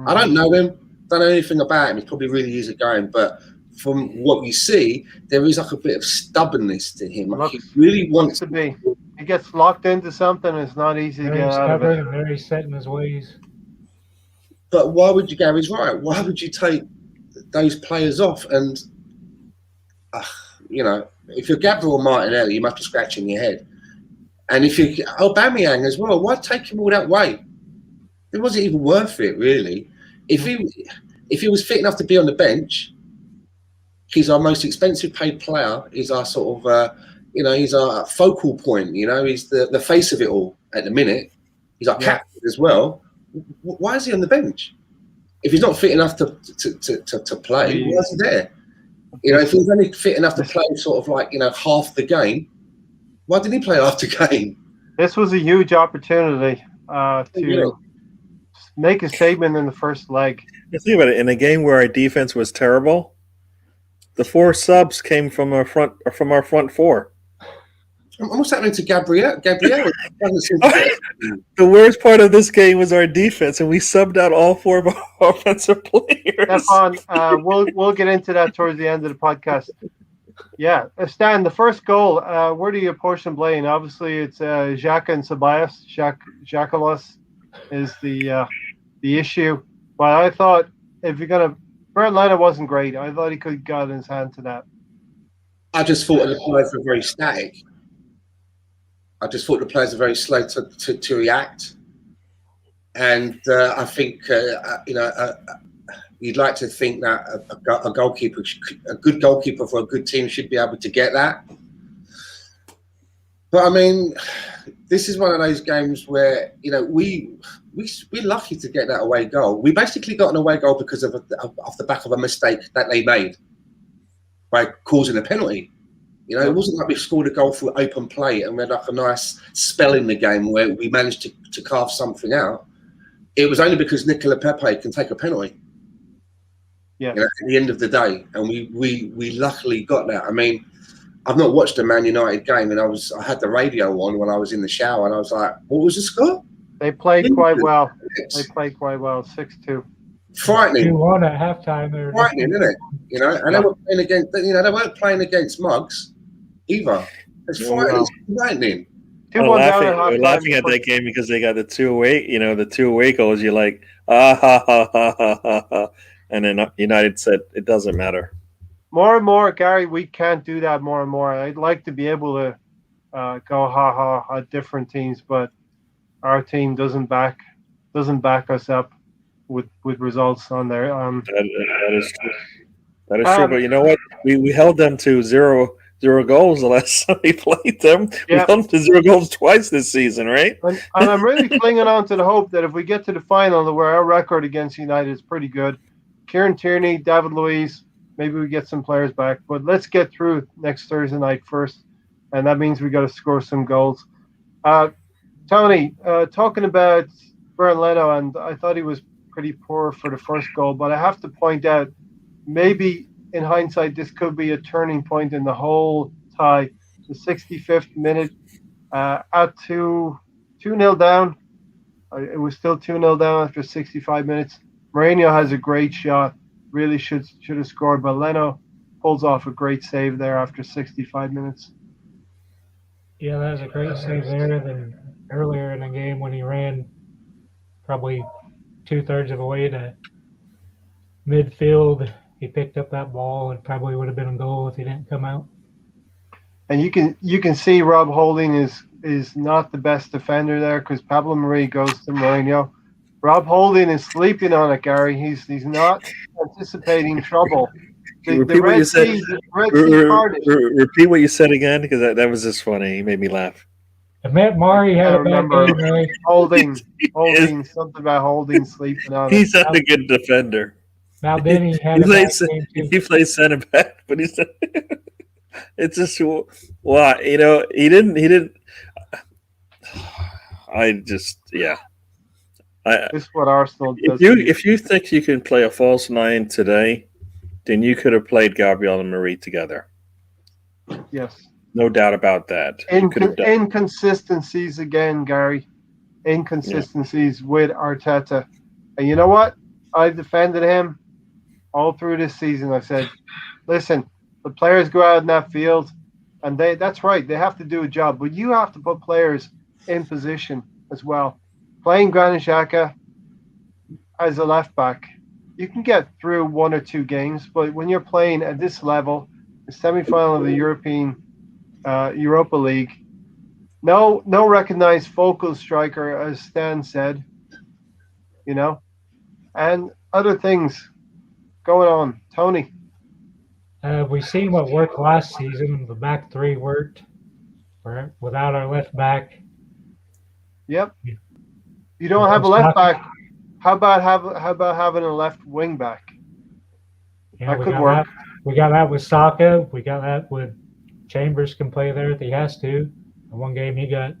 I don't know him, don't know anything about him. He's probably really easygoing, but from what we see, there is like a bit of stubbornness to him. Like he really wants to be. He gets locked into something. It's not easy to get out of it. Very set in his ways. But why would you, Gary's right, why would you take those players off? And, you know, if you're Gabriel Martinelli, you must be scratching your head. And if you're Aubameyang as well, why take him all that way? It wasn't even worth it, really. If he was fit enough to be on the bench, he's our most expensive paid player. He's our sort of, you know, he's our focal point. You know, he's the face of it all at the minute. He's our captain as well. Why is he on the bench? If he's not fit enough to play, why is he there? You know, if he's only fit enough to play sort of like, you know, half the game, why didn't he play half the game? This was a huge opportunity to make a statement in the first leg. Think about it. In a game where our defense was terrible, the 4 subs came from our front 4. What's happening to Gabriel? The worst part of this game was our defense, and we subbed out all 4 of our offensive players. Stefan, we'll get into that towards the end of the podcast. Yeah, Stan, the first goal, where do you apportion blame? Obviously, it's Xhaka and Ceballos. Xhaka is the issue. But I thought if you're going to – Bernd Leno wasn't great. I thought he could have got his hand to that. I just thought the players were very static. I just thought the players were very slow to react. And I think, you know, you'd like to think that a goalkeeper, a good goalkeeper for a good team, should be able to get that. But I mean, this is one of those games where we're lucky to get that away goal. We basically got an away goal because of off the back of a mistake that they made by causing a penalty. It wasn't like we scored a goal through open play and we had like a nice spell in the game where we managed to carve something out. It was only because Mikel Pepe can take a penalty. Yeah. At the end of the day, and we luckily got that. I mean, I've not watched a Man United game, and I had the radio on when I was in the shower, and I was like, "What was the score?" They played quite well. 6-2. Frightening. 2-1 at halftime. Frightening, isn't it? And they were playing against. They weren't playing against mugs either. It's frightening. We're laughing at that game because they got the 2 away. The 2 away goals. You're like, ha. And then United said it doesn't matter. More and more, Gary, we can't do that more and more. I'd like to be able to go ha at different teams, but our team doesn't back us up with results on there. That is true. That is true. But you know what? We held them to zero goals the last time we played them. Yeah. We held them to 0 goals twice this season, right? And I'm really clinging on to the hope that if we get to the final, where our record against United is pretty good, Kieran Tierney, David Luiz, maybe we get some players back. But let's get through next Thursday night first, and that means we got to score some goals. Tony, talking about Bernd Leno, and I thought he was pretty poor for the first goal, but I have to point out, maybe in hindsight, this could be a turning point in the whole tie. The 65th minute, at 2-0 down. It was still 2-0 down after 65 minutes. Mourinho has a great shot. Really should have scored, but Leno pulls off a great save there after 65 minutes. Yeah, that was a great save there. Then earlier in the game when he ran probably 2/3 of the way to midfield, he picked up that ball and probably would have been a goal if he didn't come out. And you can see Rob Holding is not the best defender there because Pablo Mari goes to Mourinho. Rob Holding is sleeping on it, Gary. He's not anticipating trouble. Repeat what you said. Repeat what you said again, because that was just funny. He made me laugh. I meant Mari had a bad game, right? Holding, something about Holding sleeping on it. He's not a good defender. Now Benny had a bad game too. He plays center back, but he's not. It's just why he didn't. This is what Arsenal does. If you think you can play a false 9 today, then you could have played Gabriel and Marie together. Yes. No doubt about that. Inconsistencies again, Gary. Inconsistencies with Arteta. And you know what? I defended him all through this season. I said, listen, the players go out in that field, and that's right. They have to do a job. But you have to put players in position as well. Playing Granit Xhaka as a left back, you can get through 1 or 2 games, but when you're playing at this level, the semi-final of the Europa League, no recognized focal striker, as Stan said, and other things going on. Tony? We've seen what worked last season. The back 3 worked without our left back. Yep. You don't have a left back. How about having a left wing back? Yeah, that could work. We got that with Saka. We got that with Chambers can play there if he has to. In one game he got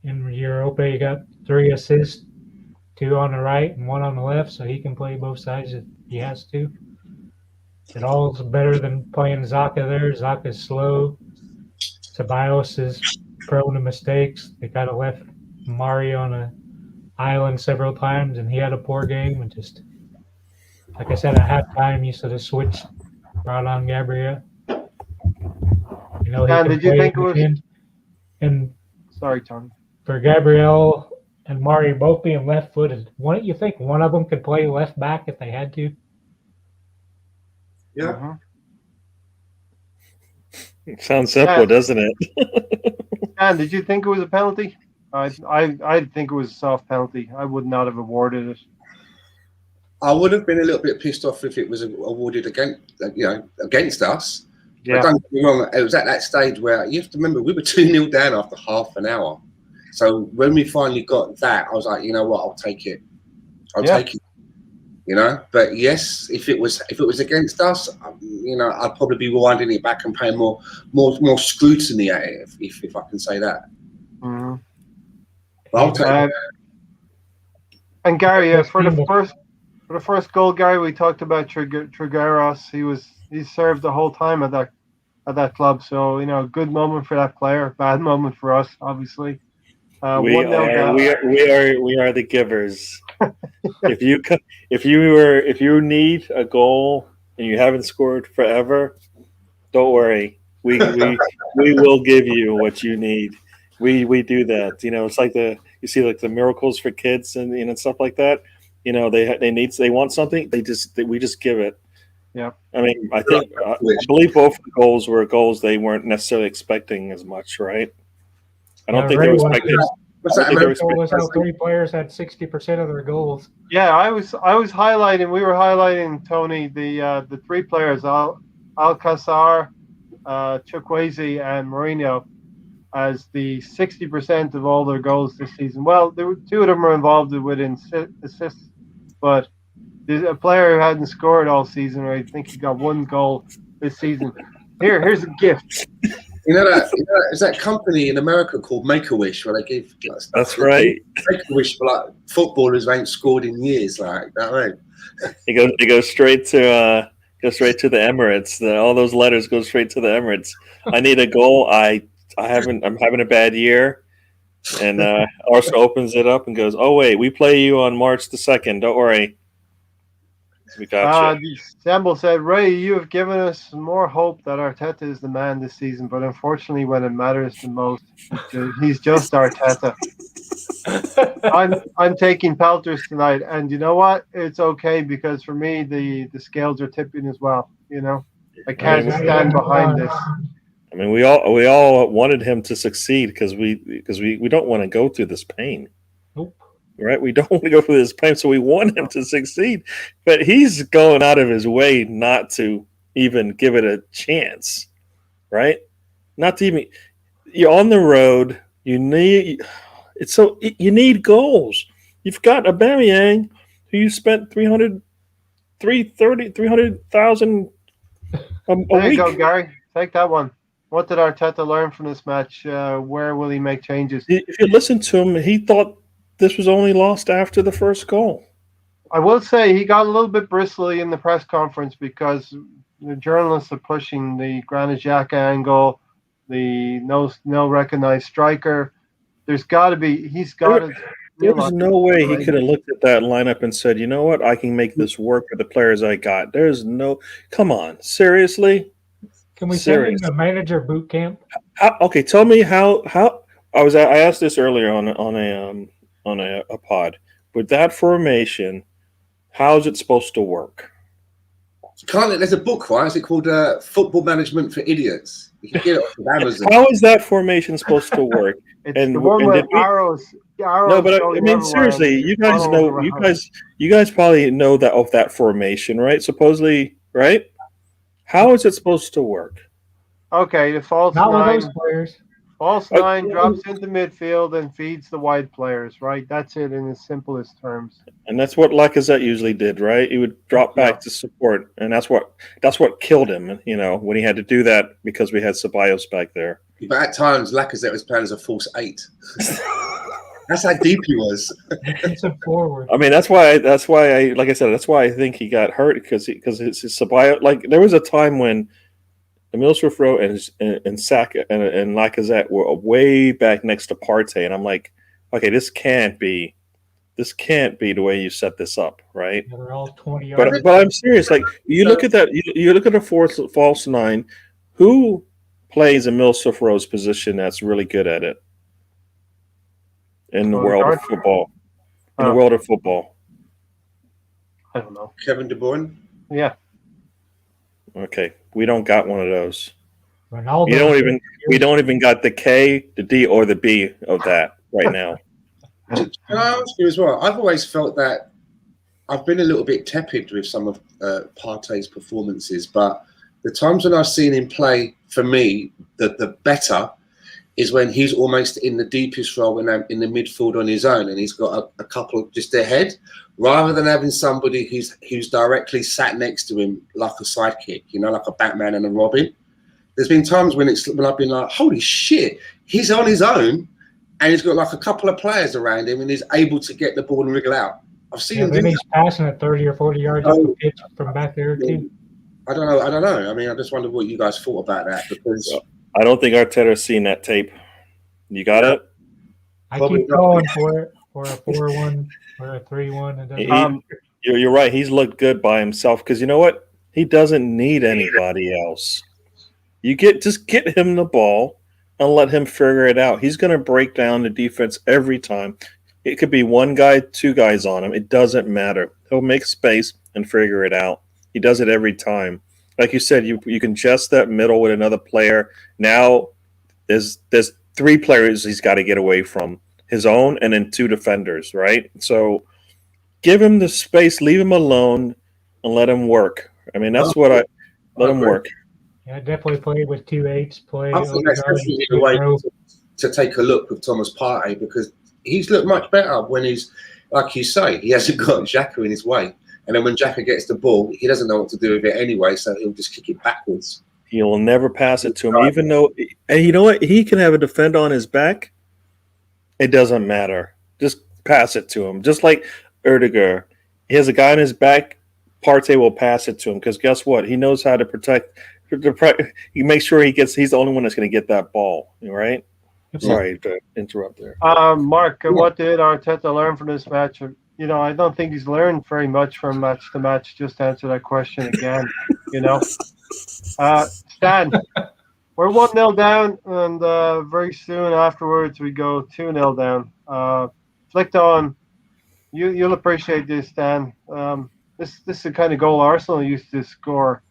in Europa, he got 3 assists, 2 on the right and 1 on the left, so he can play both sides if he has to. It all's better than playing Xhaka there. Xhaka's slow. Ceballos is prone to mistakes. They kind of left Mari on an island several times, and he had a poor game. And just like I said, at halftime, you sort of switched, brought on Gabriel. Did you think it was? And sorry, Tony. For Gabriel and Mari both being left-footed, wouldn't you think one of them could play left back if they had to? Yeah. Uh-huh. Sounds simple, doesn't it? Dan, did you think it was a penalty? I think it was a soft penalty. I would not have awarded it. I would have been a little bit pissed off if it was awarded against us. Yeah. But don't get me wrong, it was at that stage where you have to remember we were 2-0 down after half an hour. So when we finally got that, I was like, you know what, I'll take it. I'll take it. You know, but yes, if it was against us, you know, I'd probably be winding it back and paying more scrutiny at it, if I can say that. Mm-hmm. But I'll take it. And Gary, for the first goal, Gary, we talked about Trigueros. He served the whole time at that club. So you know, good moment for that player, bad moment for us, obviously. We are the givers. If you need a goal and you haven't scored forever, don't worry. We will give you what you need. We do that. You know, it's like you see like the miracles for kids and stuff like that. You know, they want something. We just give it. Yeah. I mean, I believe both the goals were goals they weren't necessarily expecting as much, right? I don't think they were expecting. Was how 3 players had 60% of their goals. Yeah, I was highlighting. We were highlighting, Tony, the 3 players, Alcazar, Chukwueze, and Mourinho, as the 60% of all their goals this season. Well, there were 2 of them were involved with assists, but there's a player who hadn't scored all season. I think he got 1 goal this season. Here's a gift. You know is that company in America called Make-A-Wish where they give That's right. Make-A-Wish for like footballers who ain't scored in years, like that, right? It goes straight to the Emirates. All those letters go straight to the Emirates. I need a goal. I'm having a bad year, and Arsenal opens it up and goes, "Oh wait, we play you on March the 2nd. Don't worry, we got you." Samble said, "Ray, you have given us more hope that Arteta is the man this season, but unfortunately, when it matters the most, he's just Arteta." I'm taking Pelters tonight, and you know what? It's okay because for me, the scales are tipping as well. You know, I can't stand behind this. I mean, we all wanted him to succeed because we don't want to go through this pain. Nope. Right? We don't want to go through this pain, so we want him to succeed. But he's going out of his way not to even give it a chance, right? Not to even. You're on the road. You need goals. You've got Aubameyang, who you spent 300,000 a week. There you go, Gary. Take that one. What did Arteta learn from this match? Where will he make changes? If you listen to him, he thought this was only lost after the first goal. I will say he got a little bit bristly in the press conference because the journalists are pushing the Granit Xhaka angle, the no recognized striker. There's got to be. There's no way he could have looked at that lineup and said, "You know what? I can make this work with the players I got." There's no. Come on, seriously. Can we send him to manager boot camp? Okay, tell me how I asked this earlier on a pod. With that formation, how is it supposed to work? There's a book, right? Is it called Football Management for Idiots? You can get it off Amazon. How is that formation supposed to work? It's the one with arrows. No, but I mean seriously, you guys know. You guys probably know that of that formation, right? Supposedly, right? How is it supposed to work? Okay, the false Not nine. with those players. False nine drops into midfield and feeds the wide players, right? That's it in the simplest terms. And that's what Lacazette usually did, right? He would drop back to support, and that's what killed him. You know, when he had to do that because we had Ceballos back there. But at times, Lacazette was playing as a false 8. That's how deep he was. It's a forward. I mean, that's why I think he got hurt because it's Ceballos. Like there was a time when Emile Smith-Rowe and Saka and Lacazette were way back next to Partey, and I'm like, okay, this can't be the way you set this up, right? Yeah, they're all 20 yards. But I'm serious. Like you look at that, you look at a false nine. Who plays Emile Smith-Rowe's position that's really good at it in the world of football? In the world of football, I don't know. Kevin De Bruyne. Yeah. Okay, we don't got one of those. Ronaldo. We don't even got the K, the D, or the B of that right now. Can I ask you as well? I've always felt that I've been a little bit tepid with some of Partey's performances, but the times when I've seen him play, for me, the better is when he's almost in the deepest role when I'm in the midfield on his own, and he's got a couple just ahead, rather than having somebody who's directly sat next to him like a sidekick, like a Batman and a Robin. There's been times when I've been like, holy shit, he's on his own, and he's got like a couple of players around him, and he's able to get the ball and wriggle out. I've seen him do then that. he's passing at 30 or 40 yards up the pitch from back there too. I don't know. I mean, I just wonder what you guys thought about that, because I don't think Arteta's seen that tape. You got it? I Probably keep not. going for it, for a 4-1 or a 3-1. And You're right. He's looked good by himself because you know what? He doesn't need anybody else. Just get him the ball and let him figure it out. He's going to break down the defense every time. It could be one guy, two guys on him. It doesn't matter. He'll make space and figure it out. He does it every time. Like you said, you congest that middle with another player. Now there's 3 players he's got to get away from. His own and then 2 defenders, right? So give him the space, leave him alone, and let him work. I mean, that's what let him work. Yeah, definitely play with 2 8s. I think that's definitely the way to take a look with Thomas Partey, because he's looked much better when he's, like you say, he hasn't got Xhaka in his way. And then when Xhaka gets the ball, he doesn't know what to do with it anyway, so he'll just kick it backwards. He'll never pass it to him, even though – and you know what? He can have a defender on his back. It doesn't matter. Just pass it to him. Just like Erdegar. He has a guy on his back. Partey will pass it to him because guess what? He knows how to protect. He makes sure he's the only one that's going to get that ball, right? Sorry to interrupt there. Mark, what did Arteta learn from this match? I don't think he's learned very much from match to match. Just to answer that question again, Stan, we're 1-0 down, and very soon afterwards we go 2-0 down. Flicked on. You'll appreciate this, Stan. This is the kind of goal Arsenal used to score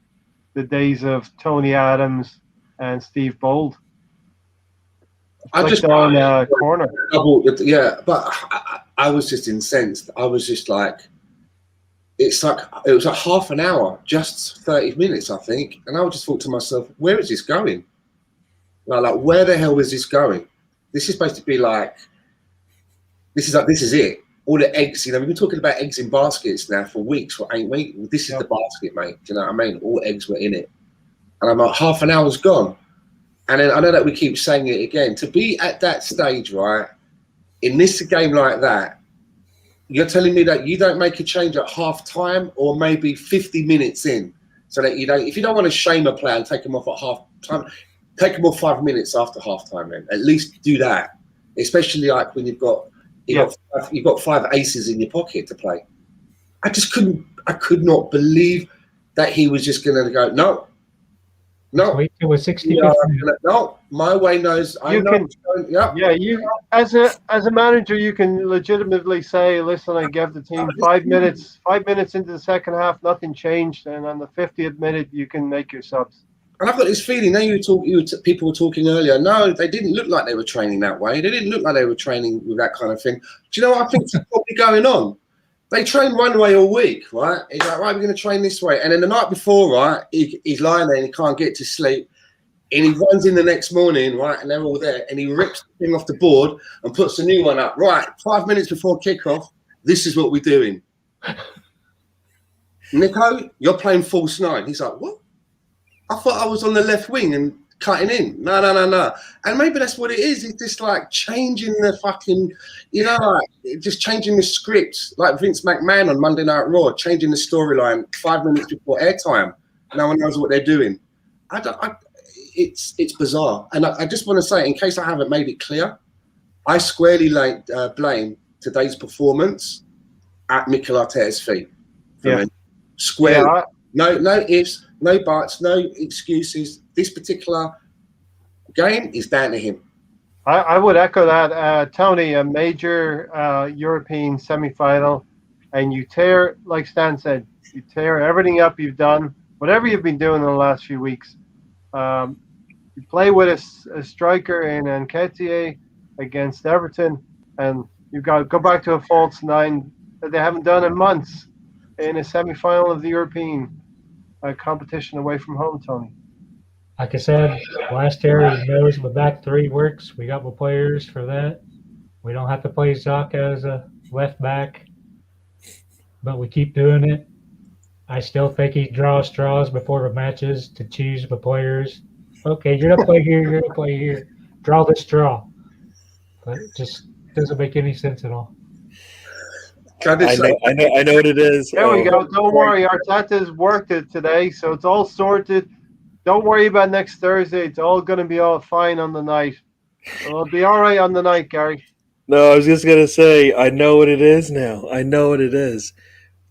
the days of Tony Adams and Steve Bold. I just on a corner. Yeah, but I was just incensed. I was just like, it was like half an hour, just 30 minutes, I think. And I just thought to myself, where is this going? Like where the hell is this going? This is supposed to be like, this is it. All the eggs, we've been talking about eggs in baskets now for weeks, ain't we? This is the basket, mate. Do you know what I mean? All eggs were in it. And I'm like, half an hour's gone. And then I know that we keep saying it again. To be at that stage, right, in this game like that, you're telling me that you don't make a change at half time or maybe 50 minutes in, so that if you don't want to shame a player and take him off at half time, take him off 5 minutes after half time. Then at least do that, especially like when you've got 5 aces in your pocket to play. I could not believe that he was just going to go no. Wait till we're 60. No, my way knows. You as a manager, you can legitimately say, "Listen, I gave the team 5 minutes. 5 minutes into the second half, nothing changed, and on the 50th minute, you can make your subs." And I've got this feeling. Now people were talking earlier. No, they didn't look like they were training that way. They didn't look like they were training with that kind of thing. Do you know what I think's probably going on? They train one way all week, right? He's like, right, we're going to train this way. And then the night before, right, he's lying there and he can't get to sleep. And he runs in the next morning, right, and they're all there. And he rips the thing off the board and puts a new one up. Right, 5 minutes before kickoff, this is what we're doing. Nico, you're playing false 9. He's like, what? I thought I was on the left wing and cutting in. No. And maybe that's what it is. It's just like changing the fucking, just changing the script. Like Vince McMahon on Monday Night Raw, changing the storyline 5 minutes before airtime. No one knows what they're doing. It's bizarre. And I just want to say, in case I haven't made it clear, I squarely blame today's performance at Mikel Arteta's feet. Squarely. Yeah. No ifs, no buts, no excuses. This particular game is down to him. I would echo that. Tony, a major European semi-final, and you tear, like Stan said, you tear everything up you've done, whatever you've been doing in the last few weeks. You play with a striker in Nketiah against Everton, and you've got to go back to a false 9 that they haven't done in months. in a semi-final of the European competition away from home, Tony? Like I said, last year he knows my back three works. We got my players for that. We don't have to play Zaka as a left back, but we keep doing it. I still think he draws straws before the matches to choose the players. Okay, you're gonna play here. You're gonna play here. Draw this straw, but it just doesn't make any sense at all. I know what it is. There we go. Don't worry, Arteta's worked it today, so it's all sorted. Don't worry about next Thursday. It's all going to be all fine on the night. It'll be all right on the night, Gary. No, I was just gonna say I know what it is now. I know what it is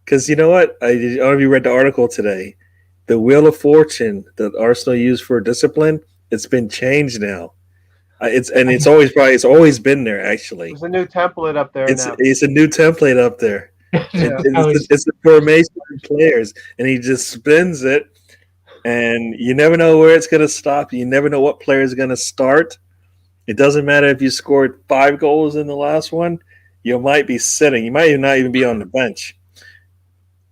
because you know what? I don't know if you read the article today. The Wheel of Fortune that Arsenal used for discipline, it's been changed now. It's always been there actually. There's a new template up there now. It's a new template up there. It's the formation of players, and he just spins it, and you never know where it's going to stop. You never know what player is going to start. It doesn't matter if you scored 5 goals in the last one. You might be sitting. You might not even be on the bench.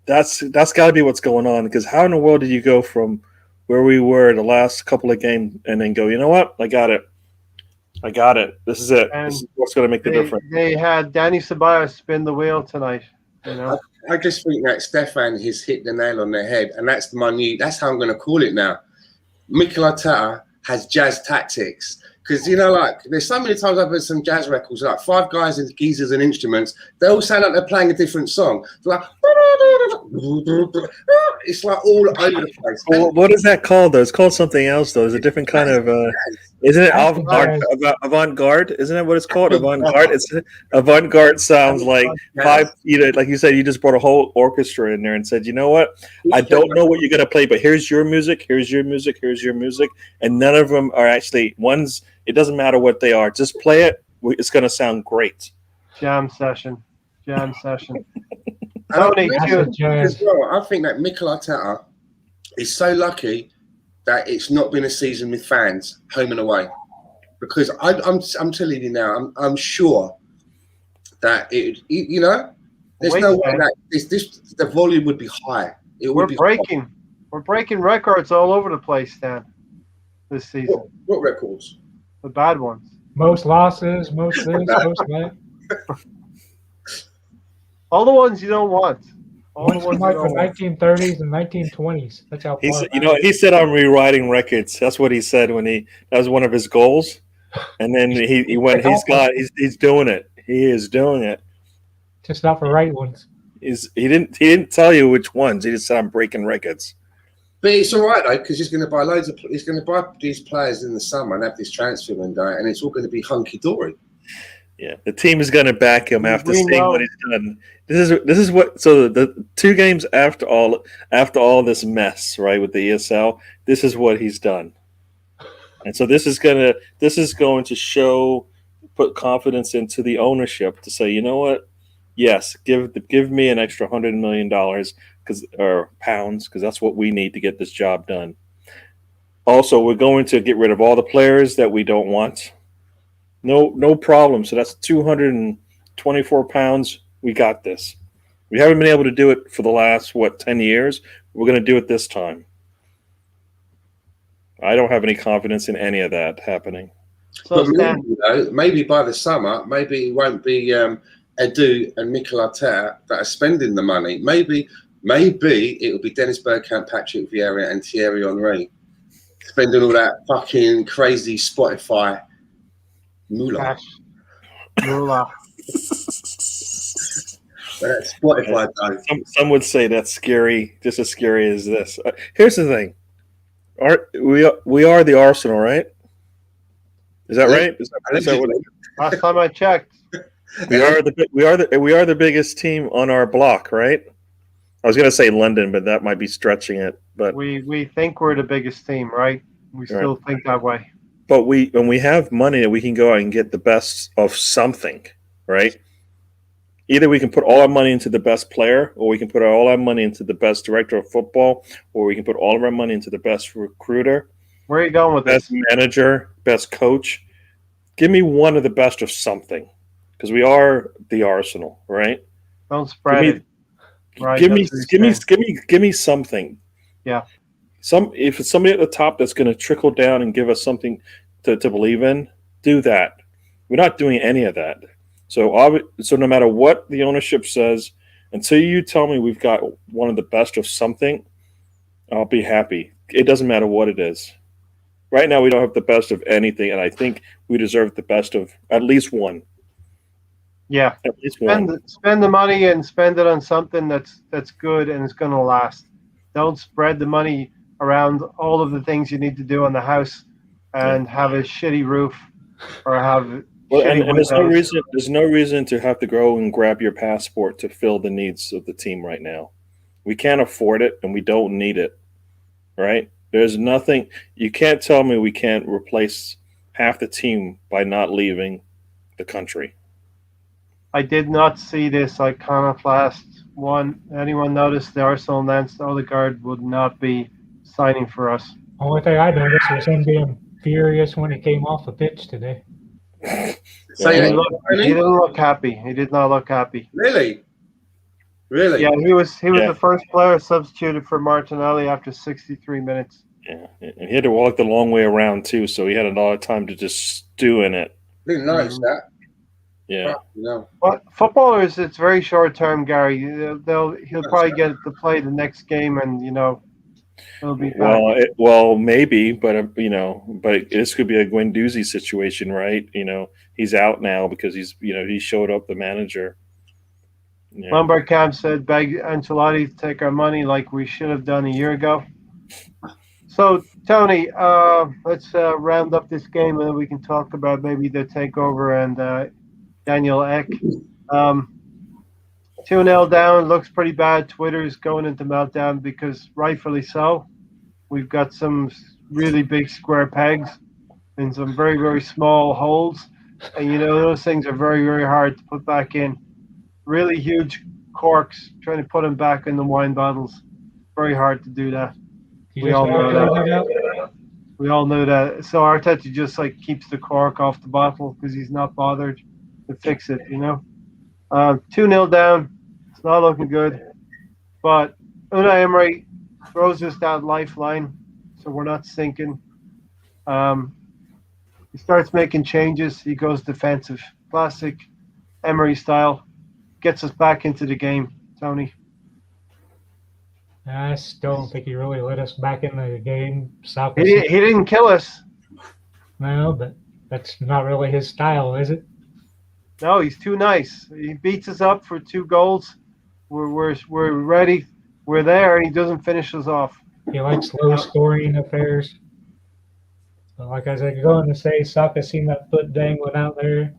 That's got to be what's going on, because how in the world did you go from where we were the last couple of games and then go, you know what? I got it. This is it. This is what's going to make the difference. They had Danny Ceballos spin the wheel tonight. You know, I just think that Stefan has hit the nail on the head, and that's how I'm going to call it now. Mikel Arteta has jazz tactics. Because, there's so many times I've heard some jazz records, like 5 guys and geezers and instruments, they all sound like they're playing a different song. They're like, it's like all over the place. Well, what is that called, though? It's called something else, though. It's a different kind of isn't it avant-garde? Isn't that what it's called? Avant-garde? Avant-garde sounds like 5, like you said, you just brought a whole orchestra in there and said, you know what? I don't know what you're going to play, but here's your music, here's your music, here's your music. And none of them are actually ones. It doesn't matter what they are. Just play it. It's going to sound great. Jam session. I think that Mikel Arteta is so lucky that it's not been a season with fans home and away, because I'm telling you now, I'm sure that there's no way that the volume would be high. We're breaking records all over the place, Stan, this season. What records? The bad ones. Most losses, most this, most that. All the ones you don't want. All the ones from 1930s and 1920s. That's how far. He said I'm rewriting records. That's what he said that was one of his goals. And then he went. He's doing it. He is doing it. Just not the right ones. He didn't tell you which ones. He just said I'm breaking records. But it's all right though, because he's going to buy he's going to buy these players in the summer and have this transfer window, and it's all going to be hunky dory. Yeah, the team is going to back him after seeing what he's done. This is what. So the 2 games after all this mess, right, with the ESL, this is what he's done, and so this is going to put confidence into the ownership to say, you know what, yes, give me an extra $100 million or pounds, because that's what we need to get this job done. Also, we're going to get rid of all the players that we don't want. No problem. So that's 224 pounds. We got this. We haven't been able to do it for the last 10 years. We're going to do it this time. I don't have any confidence in any of that happening. So maybe by the summer, maybe it won't be Edu and Mikel Arteta that are spending the money. Maybe it will be Dennis Bergkamp, Patrick Vieira, and Thierry Henry spending all that fucking crazy Spotify moolah. Spotify though. Some would say that's scary, just as scary as this. Here's the thing: we are the Arsenal, right? Is that right? Is that what last time I checked? We are the biggest team on our block, right? I was going to say London, but that might be stretching it. But we think we're the biggest team, right? We still think that way. But when we have money, we can go out and get the best of something, right? Either we can put all our money into the best player, or we can put all our money into the best director of football, or we can put all of our money into the best recruiter. Where are you going with best this? Manager, best coach. Give me one of the best of something, because we are the Arsenal, right? Don't spread it. right? Give me, That's what he's give me, saying. give me something. Yeah. If it's somebody at the top that's going to trickle down and give us something to believe in, do that. We're not doing any of that. So no matter what the ownership says, until you tell me we've got one of the best of something, I'll be happy. It doesn't matter what it is. Right now, we don't have the best of anything, and I think we deserve the best of at least one. Yeah. At least one. Spend the money and spend it on something that's good and it's going to last. Don't spread the money around all of the things you need to do on the house and have a shitty roof or have Well, shitty and there's no windows. reason. There's no reason to have to go and grab your passport to fill the needs of the team right now. We can't afford it, and we don't need it. Right? There's nothing. You can't tell me we can't replace half the team by not leaving the country. I did not see this iconoclast one. Anyone noticed the Arsenal announced Odegaard would not be signing for us? Only thing I noticed was him being furious when he came off the pitch today. So He, yeah, he didn't look happy. He did not look happy. really? Yeah, he was Yeah. the first player substituted for Martinelli after 63 minutes. Yeah, and he had to walk the long way around too, so he had a lot of time to just stew in it. Didn't notice that. Yeah. No. But footballers, it's very short term, Gary. He'll probably get to play the next game, and he'll be back. Well, maybe, but but this could be a Guendouzi situation, right? He's out now because he showed up the manager. Yeah. Lombard Camp said, "Beg Ancelotti to take our money like we should have done a year ago." So, Tony, let's round up this game, and then we can talk about maybe the takeover and Daniel Ek. 2-0 down, looks pretty bad. Twitter's going into meltdown because rightfully so. We've got some really big square pegs and some very, very small holes. And, those things are very, very hard to put back in. Really huge corks, trying to put them back in the wine bottles. Very hard to do that. We all know that. We all know that. So Arteta just keeps the cork off the bottle because he's not bothered to fix it, 2-0 down. It's not looking good. But Unai Emery throws us that lifeline, so we're not sinking. He starts making changes. He goes defensive. Classic Emery style. Gets us back into the game, Tony. I still don't think he really let us back in the game. He didn't kill us. No, but that's not really his style, is it? No, he's too nice. He beats us up for 2 goals. We're ready. We're there, and he doesn't finish us off. He likes low-scoring affairs. But like I was going to say, Saka seen that foot dangling out there.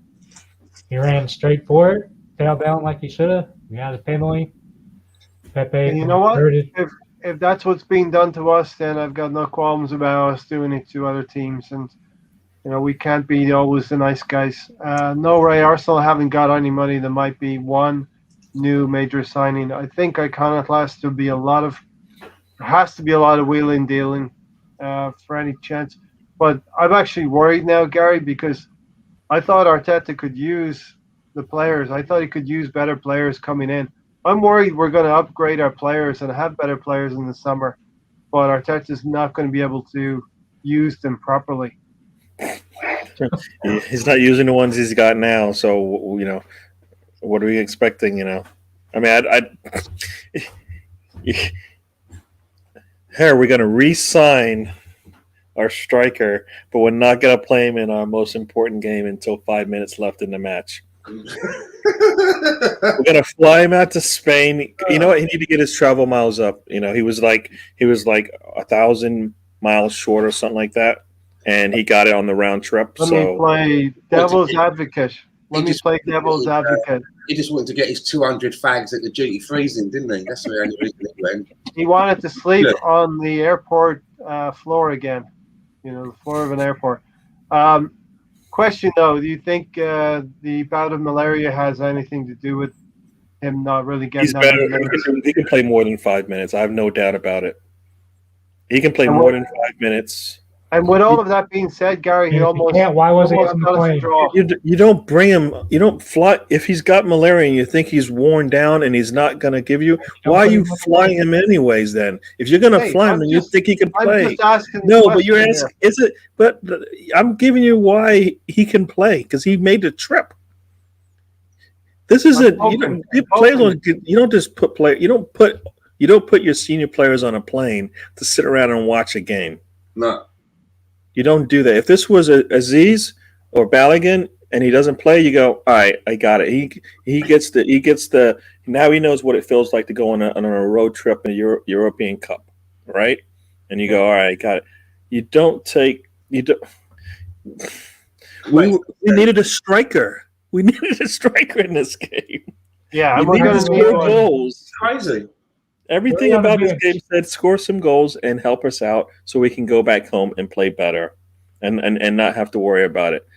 He ran straight for it, fell down like he should have. We had a penalty. Pepe. And you know what? If that's what's being done to us, then I've got no qualms about us doing it to other teams. And we can't be always the nice guys. No way, Arsenal haven't got any money. There might be one new major signing. I think Iconoclast there has to be a lot of wheeling dealing for any chance. But I'm actually worried now, Gary, because I thought Arteta could use the players. I thought he could use better players coming in. I'm worried we're going to upgrade our players and have better players in the summer, but Arteta's not going to be able to use them properly. He's not using the ones he's got now, so what are we expecting? I mean, we're going to re-sign our striker, but we're not going to play him in our most important game until 5 minutes left in the match. We're gonna fly him out to Spain. You know what? He need to get his travel miles up. He was like 1,000 miles short or something like that, and he got it on the round trip. Let me play devil's advocate. He just wanted to get his 200 fags at the duty freezing, didn't he? That's the only reason he went. He wanted to sleep on the airport floor again. The floor of an airport. Question though, do you think the bout of malaria has anything to do with him not really getting? He's better. He can play more than 5 minutes. I have no doubt about it. He can play more than 5 minutes. And with all of that being said, Gary, he And if he almost can't, why was he almost on the got us a plane? draw. You don't bring him. You don't fly if he's got malaria and you think he's worn down and he's not going to give you. Don't Why are put you him on the flying plane. him anyways? Then if you're going to Hey, fly him, then you think he can I'm play. just asking the No, but you're question asking. Is it? But I'm giving you why he can play because he made the trip. This isn't. You don't just put play. You don't put your senior players on a plane to sit around and watch a game. No. You don't do that. If this was Aziz or Balogun and he doesn't play, you go, all right, I got it. He gets the now he knows what it feels like to go on a road trip in a European Cup, right? And you go, all right, got it. You don't. We needed a striker. We needed a striker in this game. Yeah, You and we're needed going to to need score one. goals. Crazy. Everything Really on the about this bench. game said score some goals and help us out so we can go back home and play better and not have to worry about it.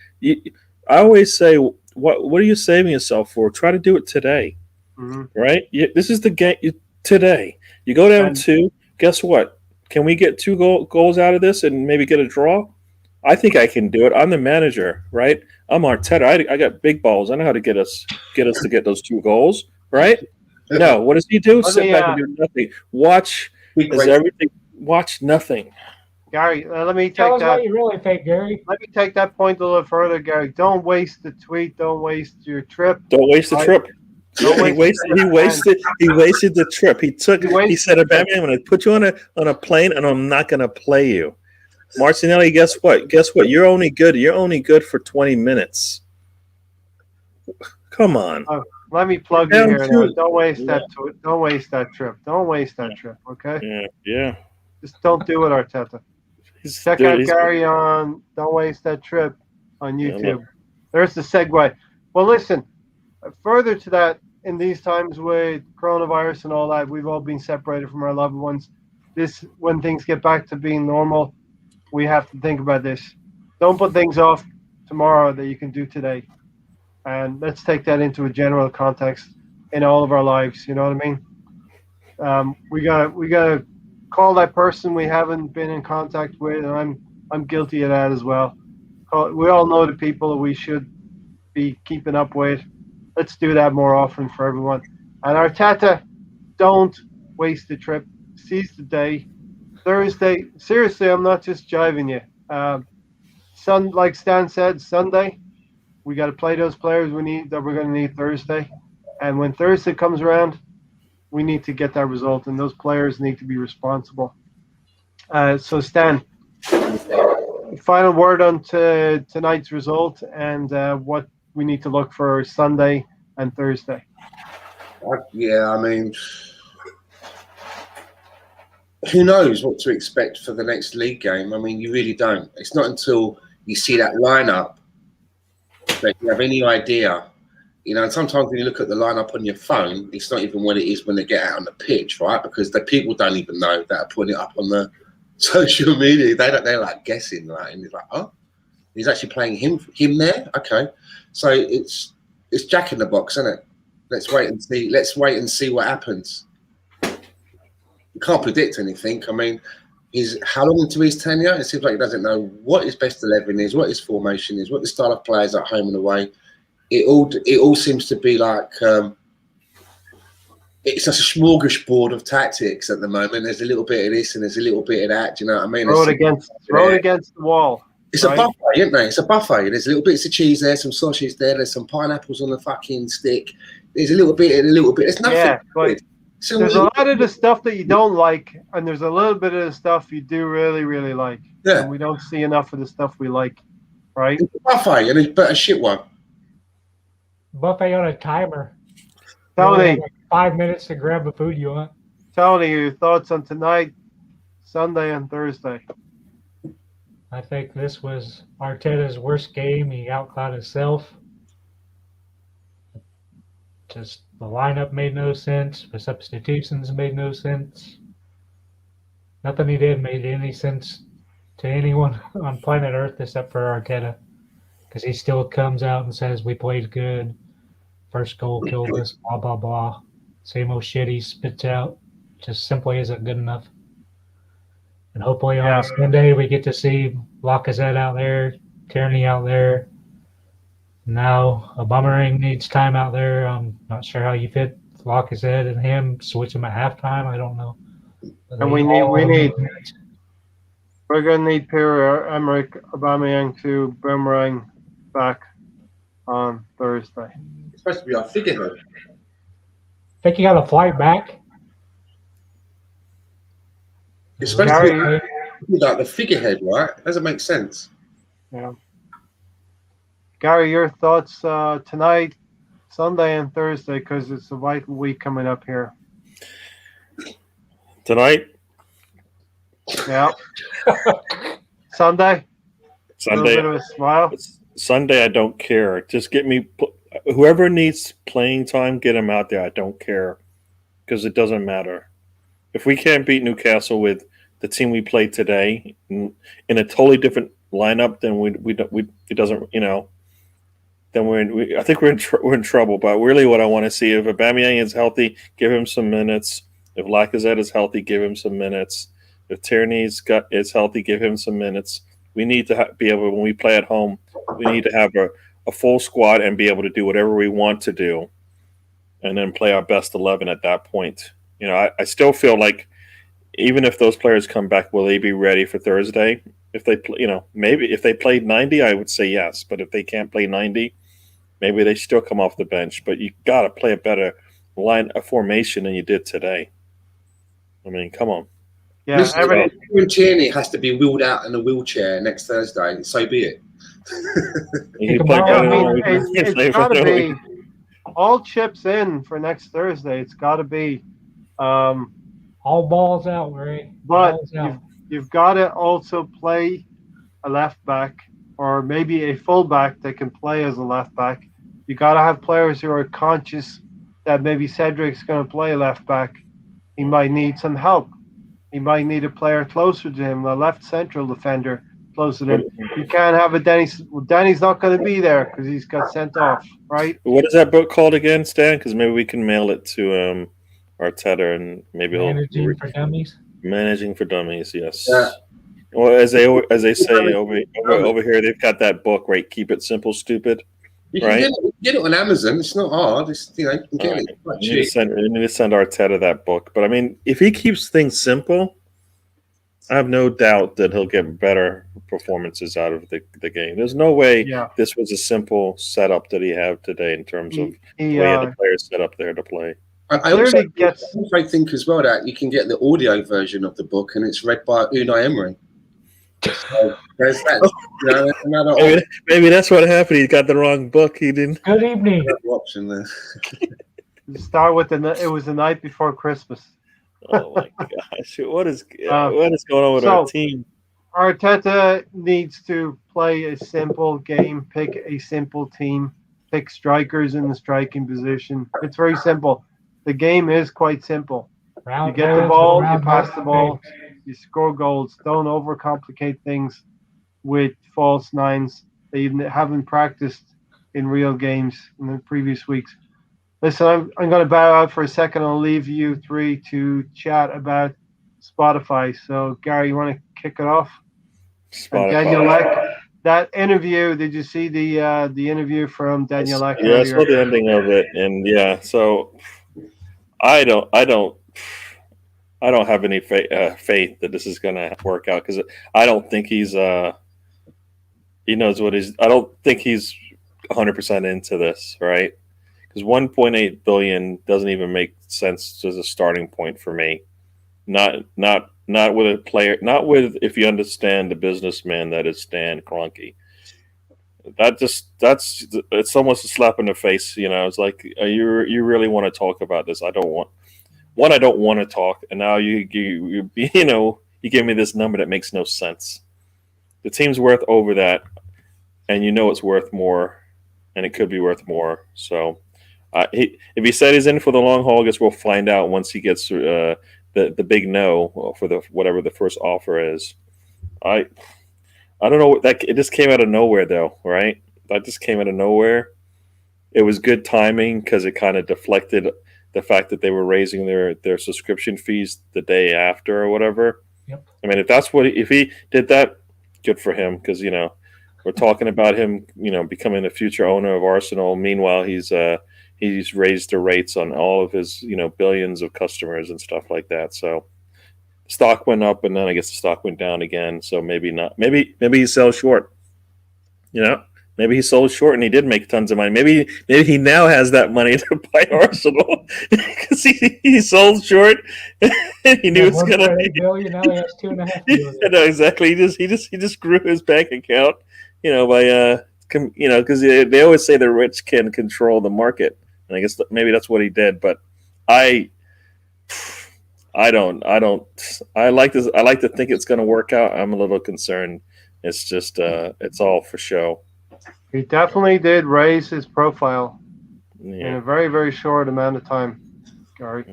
I always say, what are you saving yourself for? Try to do it today, right? This is the game today. You go down 2. Guess what? Can we get 2 goals out of this and maybe get a draw? I think I can do it. I'm the manager, right? I'm Arteta. I got big balls. I know how to get us to get those 2 goals, right? No, what does he do? Sit back and do nothing. Watch everything. Watch nothing. Gary, let me Tell take us that. what you really think, Gary. Let me take that point a little further, Gary. Don't waste the tweet. Don't waste your trip. Don't waste the trip. Don't He wasted the trip. He said, I'm going to put you on a plane and I'm not going to play you. Martinelli, guess what? You're only good for 20 minutes. Come on. Let me plug you here now. Don't waste that. Don't waste that trip. Don't waste that trip. Okay. Yeah. Just don't do it, Arteta. Check out Gary on Don't Waste That Trip on YouTube. There's the segue. Well, listen. Further to that, in these times with coronavirus and all that, we've all been separated from our loved ones. When things get back to being normal, we have to think about this. Don't put things off tomorrow that you can do today. And let's take that into a general context in all of our lives. You know what I mean? We gotta call that person we haven't been in contact with, and I'm guilty of that as well. We all know the people we should be keeping up with. Let's do that more often for everyone. And Arteta, don't waste the trip. Seize the day. Thursday. Seriously, I'm not just jiving you. Like Stan said, Sunday. We got to play those players we're going to need Thursday. And when Thursday comes around, we need to get that result, and those players need to be responsible. So, Stan, final word on tonight's result and what we need to look for Sunday and Thursday. Yeah, I mean, who knows what to expect for the next league game? I mean, you really don't. It's not until you see that lineup that you have any idea. You know, and sometimes when you look at the lineup on your phone, it's not even what it is when they get out on the pitch, right? Because the people don't even know that are putting it up on the social media. They're like guessing, right? And it's like, oh, he's actually playing him there. Okay, so it's Jack in the box, isn't it? Let's wait and see. Let's wait and see what happens. You can't predict anything. I mean, he's how long into his tenure? It seems like he doesn't know what his best 11 is, what his formation is, what the style of players at home and away. It all seems to be like it's just a smorgasbord of tactics at the moment. There's a little bit of this and there's a little bit of that. Do you know what I mean? Throw it against the wall. It's right? A buffet, isn't it? It's a buffet. There's little bits of cheese there, some sausage there. There's some pineapples on the fucking stick. There's a little bit and a little bit. There's nothing. Yeah, but there's a lot of the stuff that you don't like, and there's a little bit of the stuff you do really, really like. Yeah. And we don't see enough of the stuff we like, right? It's a buffet, and it's a shit one. Buffet on a timer. Tony, 5 minutes to grab the food you want. Tony, your thoughts on tonight, Sunday and Thursday? I think this was Arteta's worst game. He outclassed himself. Just the lineup made no sense. The substitutions made no sense. Nothing he did made any sense to anyone on planet Earth except for Arteta. Because he still comes out and says, we played good. First goal killed us, blah, blah, blah. Same old shit he spits out. Just simply isn't good enough. And hopefully Yeah. on Sunday we get to see Lacazette out there, Tierney out there. Now Submarine needs time out there. I'm not sure how you fit Lacazette and him, switch them at halftime. I don't know. But And they all need minutes. we're gonna need Pierre Emerick Aubameyang to boomerang back on Thursday. It's supposed to be our figurehead. Think you got a flight back? It's supposed Gary, to be like the figurehead, right? Doesn't make sense. yeah. Gary, your thoughts tonight, Sunday and Thursday, because it's a vital week coming up here. Tonight, Yeah. Sunday. A little bit of a smile. Sunday, I don't care. Just get me whoever needs playing time, get him out there. I don't care because it doesn't matter. If we can't beat Newcastle with the team we played today in a totally different lineup, then it doesn't, then I think we're in trouble. But really, what I want to see, if Aubameyang is healthy, give him some minutes. If Lacazette is healthy, give him some minutes. If Tierney's is healthy, give him some minutes. We need to be able, when we play at home, we need to have a full squad and be able to do whatever we want to do, and then play our best 11 at that point. I still feel like even if those players come back, will they be ready for Thursday? If they, maybe if they played 90, I would say yes. But if they can't play 90, maybe they still come off the bench. But you got to play a better formation than you did today. I mean, come on. Yeah, Listen, when Tierney has to be wheeled out in a wheelchair next Thursday, so be it. it's got to be all chips in for next Thursday. It's got to be all balls out, Ray. But you've got to also play a left back or maybe a full back that can play as a left back. You got to have players who are conscious that maybe Cedric's going to play left back. He might need some help. He might need a player closer to him, a left central defender closer to him. You can't have a Denny's. Well, Denny's not going to be there because he's got sent off, right? What is that book called again, Stan? Because maybe we can mail it to Arteta and maybe Managing for Dummies. Managing for Dummies, yes. Yeah. Well, as they say over here, they've got that book, right? Keep it simple, stupid. You can get it on Amazon. It's not hard. You can get it. We need to send Arteta that book. But I mean, if he keeps things simple, I have no doubt that he'll get better performances out of the game. There's no way this was a simple setup that he had today in terms of the way the players set up there to play. I also think as well that you can get the audio version of the book and it's read by Unai Emery. So there's that, maybe that's what happened. He got the wrong book. He didn't. Good evening. Option there. Start with it was the night before Christmas. Oh my gosh! What is going on with our team? Arteta needs to play a simple game, pick a simple team, pick strikers in the striking position. It's very simple. The game is quite simple. You get the ball, you pass the ball, you score goals. Don't overcomplicate things with false nines that you haven't practiced in real games in the previous weeks. Listen, I'm going to bow out for a second. I'll leave you three to chat about Spotify. So, Gary, you want to kick it off? Spotify. Daniel Ek, that interview. Did you see the interview from Daniel Ek? Yeah, I saw the ending of it, and so I don't have any faith that this is going to work out because I don't think he knows what he's. I don't think he's 100% into this, right? Because 1.8 billion doesn't even make sense as a starting point for me. Not with a player. Not with if you understand the businessman that is Stan Kroenke. It's almost a slap in the face. It's like you really want to talk about this. I don't want to talk, and now you give me this number that makes no sense. The team's worth over that, and it's worth more, and it could be worth more. So, if he said he's in for the long haul, I guess we'll find out once he gets the big no for whatever the first offer is. I don't know that it just came out of nowhere though, right? That just came out of nowhere. It was good timing because it kind of deflected the fact that they were raising their subscription fees the day after or whatever. Yep. I mean, if he did that, good for him, because we're talking about him, becoming the future owner of Arsenal. Meanwhile, he's raised the rates on all of his billions of customers and stuff like that. So stock went up, and then I guess the stock went down again. So maybe not. Maybe he sells short. Maybe he sold short and he did make tons of money. Maybe he now has that money to buy Arsenal because he sold short. He knew it's going to be billion. Now he has 2.5 billion. No, exactly. He just grew his bank account, by because they always say the rich can control the market, and I guess maybe that's what he did. But I don't. I like this. I like to think it's going to work out. I'm a little concerned. It's just it's all for show. He definitely did raise his profile in Yeah, a very, very short amount of time, Gary.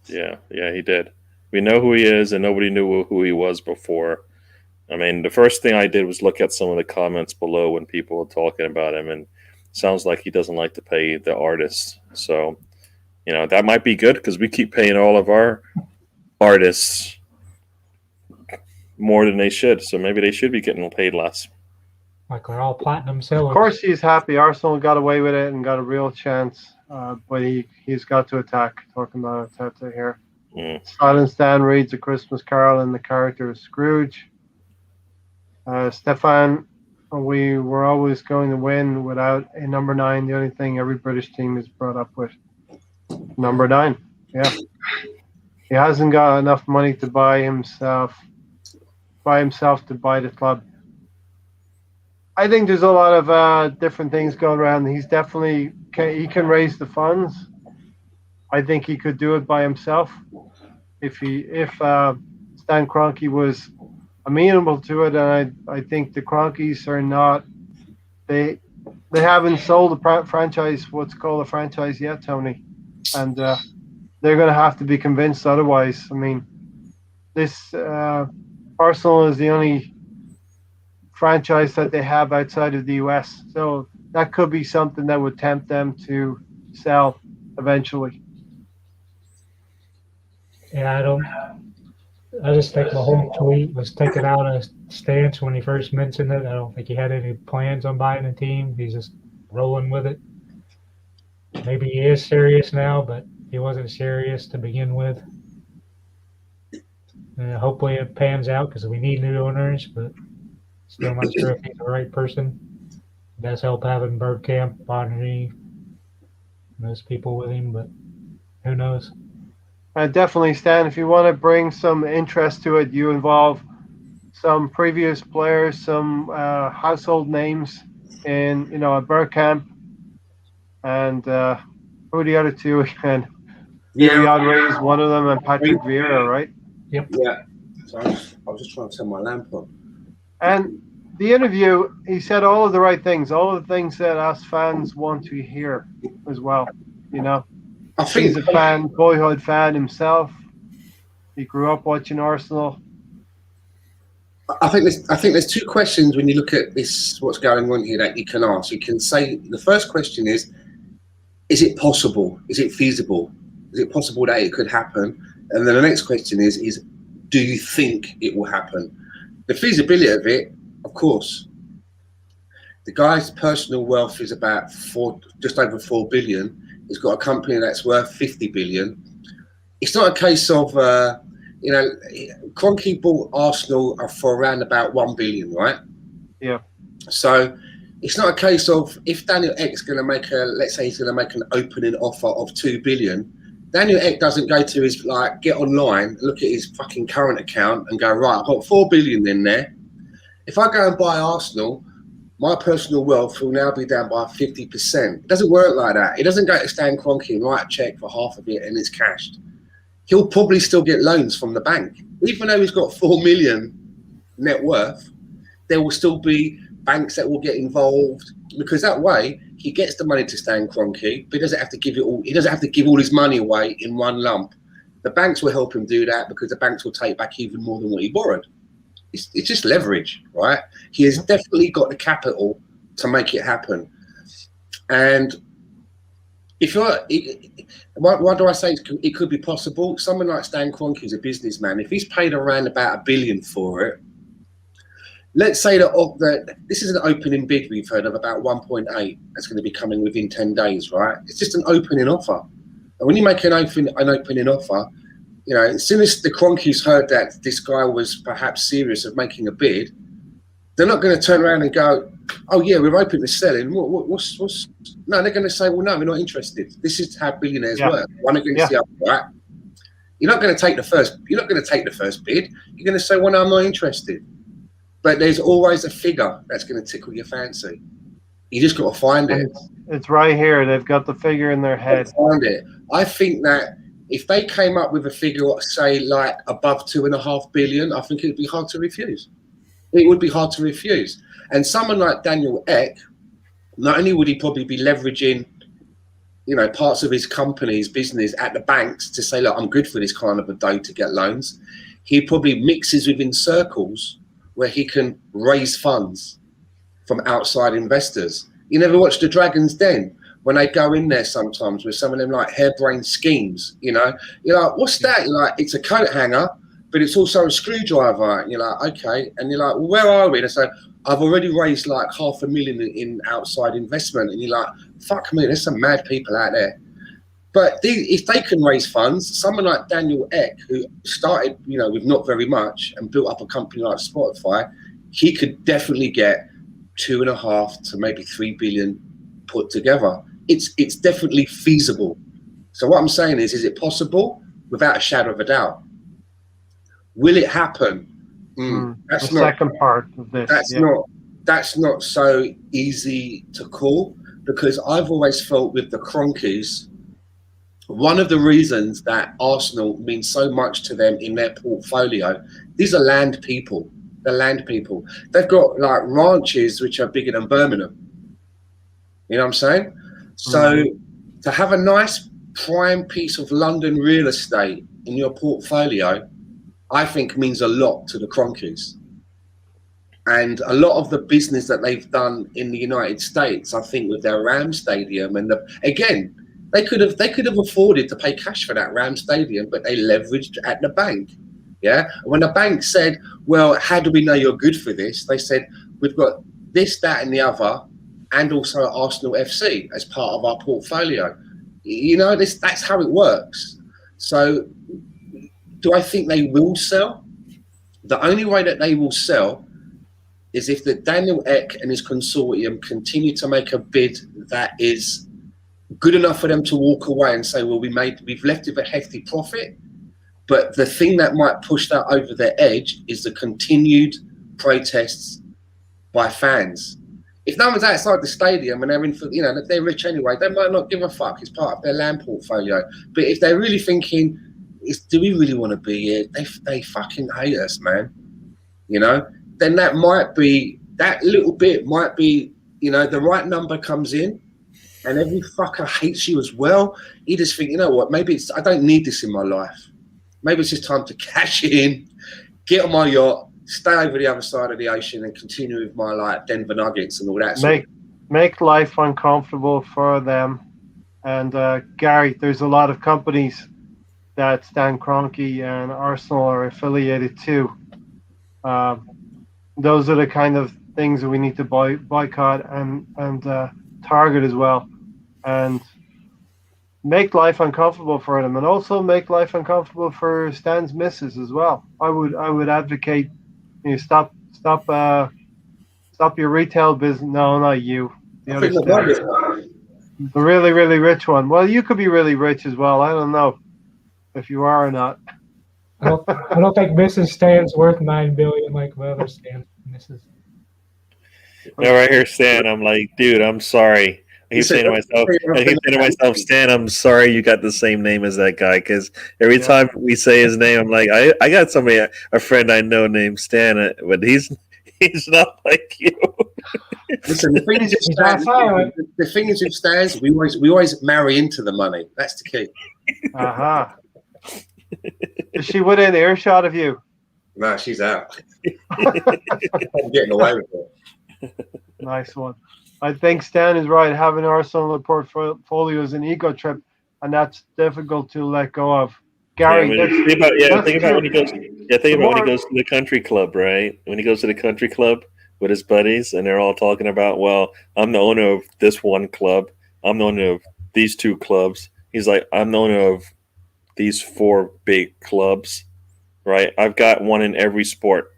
yeah, he did. We know who he is, and nobody knew who he was before. I mean, the first thing I did was look at some of the comments below when people were talking about him, and it sounds like he doesn't like to pay the artists. So, that might be good because we keep paying all of our artists more than they should. So maybe they should be getting paid less. Like we're all platinum sellers. Of course, he's happy. Arsenal got away with it and got a real chance, but he's got to attack. Talking about Arteta here. Silent Stan reads A Christmas Carol and the character of Scrooge. Stefan, we were always going to win without a number 9. The only thing every British team is brought up with number 9. Yeah, he hasn't got enough money to buy himself to buy the club. I think there's a lot of different things going around. He's definitely he can raise the funds. I think he could do it by himself if Stan Kroenke was amenable to it. And I think the Kroenkes are not. They haven't sold a franchise, what's called a franchise yet, Tony, and they're going to have to be convinced otherwise. I mean, this Arsenal is the only franchise that they have outside of the US, so that could be something that would tempt them to sell eventually. Yeah, I just think the whole tweet was taken out of stance when he first mentioned it. I don't think he had any plans on buying a team. He's just rolling with it. Maybe he is serious now, but he wasn't serious to begin with. Hopefully it pans out because we need new owners, but still not sure if he's the right person. It does help having Bergkamp, Bonnery, those people with him, but who knows? Definitely, Stan, if you want to bring some interest to it, you involve some previous players, some household names in, a Bergkamp, and who are the other two again? Henry is one of them, and Patrick Vieira, right? Yep. Yeah. So I was just trying to turn my lamp on. And the interview, he said all of the right things, all of the things that us fans want to hear as well. I think He's a boyhood fan himself. He grew up watching Arsenal. I think there's two questions when you look at this, what's going on here, that you can ask. You can say the first question is it possible? Is it feasible? Is it possible that it could happen? And then the next question is do you think it will happen? The feasibility of it, of course. The guy's personal wealth is about just over 4 billion. He's got a company that's worth 50 billion. It's not a case of, Kroenke bought Arsenal for around about 1 billion, right? Yeah. So it's not a case of if Daniel Ek's going to let's say he's going to make an opening offer of 2 billion. Daniel Ek doesn't go to his, get online, look at his fucking current account and go, right, I've got 4 billion in there. If I go and buy Arsenal, my personal wealth will now be down by 50%. It doesn't work like that. He doesn't go to Stan Kroenke and write a check for half of it and it's cashed. He'll probably still get loans from the bank. Even though he's got 4 million net worth, there will still be banks that will get involved, because that way he gets the money to Stan Kroenke, but he doesn't have to give it all. He doesn't have to give all his money away in one lump. The banks will help him do that because the banks will take back even more than what he borrowed. It's just leverage, right? He has definitely got the capital to make it happen. And, if you're, why do I say it could be possible? Someone like Stan Kroenke is a businessman. If he's paid around about $1 billion for it, let's say that this is an opening bid we've heard of about 1.8. That's going to be coming within 10 days, right? It's just an opening offer. And when you make an opening offer, you know, as soon as the Kroenkes heard that this guy was perhaps serious of making a bid, they're not going to turn around and go, "Oh yeah, we're open to selling." What's? No, they're going to say, "Well, no, we're not interested. This is how billionaires work. One against the other, right?" You're not going to take the first. You're not going to take the first bid. You're going to say, "Well, no, I'm not interested." But there's always a figure that's going to tickle your fancy. You just got to find it. It's right here. They've got the figure in their head. Find it. I think that if they came up with a figure, say like above $2.5 billion, I think it would be hard to refuse. It would be hard to refuse. And someone like Daniel Ek, not only would he probably be leveraging, you know, parts of his company's business at the banks to say, "Look, I'm good for this kind of a dough to get loans," he probably mixes within circles where he can raise funds from outside investors. You never watch The Dragon's Den? When they go in there sometimes with some of them like harebrained schemes, you know, you're like, "What's that?" You're like, "It's a coat hanger, but it's also a screwdriver." And you're like, "Okay." And you're like, "Well, where are we?" And I say, "I've already raised like $500,000 in outside investment." And you're like, "Fuck me, there's some mad people out there." But if they can raise funds, someone like Daniel Ek, who started, you know, with not very much and built up a company like Spotify, he could definitely get 2.5 to maybe 3 billion put together. It's definitely feasible. So what I'm saying is it possible? Without a shadow of a doubt. Will it happen? That's the not, second part of this. That's not so easy to call, because I've always felt with the Kroenkes, one of the reasons that Arsenal means so much to them in their portfolio, these are land people. They're land people. They've got like ranches which are bigger than Birmingham. You know what I'm saying? So to have a nice prime piece of London real estate in your portfolio, I think means a lot to the Kroenkes. And a lot of the business that they've done in the United States, I think, with their Ram Stadium, and again, they could have afforded to pay cash for that Ram Stadium, but they leveraged at the bank. Yeah. When the bank said, "Well, how do we know you're good for this?" They said, "We've got this, that, and the other, and also Arsenal FC as part of our portfolio." You know, that's how it works. So, do I think they will sell? The only way that they will sell is if the Daniel Ek and his consortium continue to make a bid that is good enough for them to walk away and say, "Well, we've left with a hefty profit." But the thing that might push that over the edge is the continued protests by fans. If no one's outside the stadium and they're in for, you know, if they're rich anyway, they might not give a fuck. It's part of their land portfolio. But if they're really thinking, "Do we really want to be here?" They fucking hate us, man. You know, then that little bit might be, you know, the right number comes in, and every fucker hates you as well. You just think, you know what? Maybe I don't need this in my life. Maybe it's just time to cash in, get on my yacht, stay over the other side of the ocean, and continue with my like Denver Nuggets and all that. Make life uncomfortable for them. And Gary, there's a lot of companies that Stan Kroenke and Arsenal are affiliated to. Those are the kind of things that we need to boycott and target as well, and make life uncomfortable for them, and also make life uncomfortable for Stan's missus as well. I would advocate, you know, stop your retail business. No, not you. The other Stan. The really, really rich one. Well, you could be really rich as well. I don't know if you are or not. I don't think Mrs. Stan's worth $9 billion like my other Stan. Mrs. Now, right here, Stan, I'm like, dude, I'm sorry. I keep saying to myself, Stan, I'm sorry you got the same name as that guy, because every time we say his name, I'm like, I got somebody, a friend I know named Stan, but he's not like you. Listen, the thing is with Stans, we always marry into the money. That's the key. Is she within earshot of you? No, she's out. I'm getting away with it. Nice one. I think Stan is right. Having Arsenal in the portfolio is an ego trip, and that's difficult to let go of. Yeah, I Gary, mean, that's think about when true. he goes. Yeah, think The about when he more, goes to the country club, right? When he goes to the country club with his buddies, and they're all talking about, well, I'm the owner of this one club. I'm the owner of these two clubs. He's like, I'm the owner of these four big clubs, right? I've got one in every sport.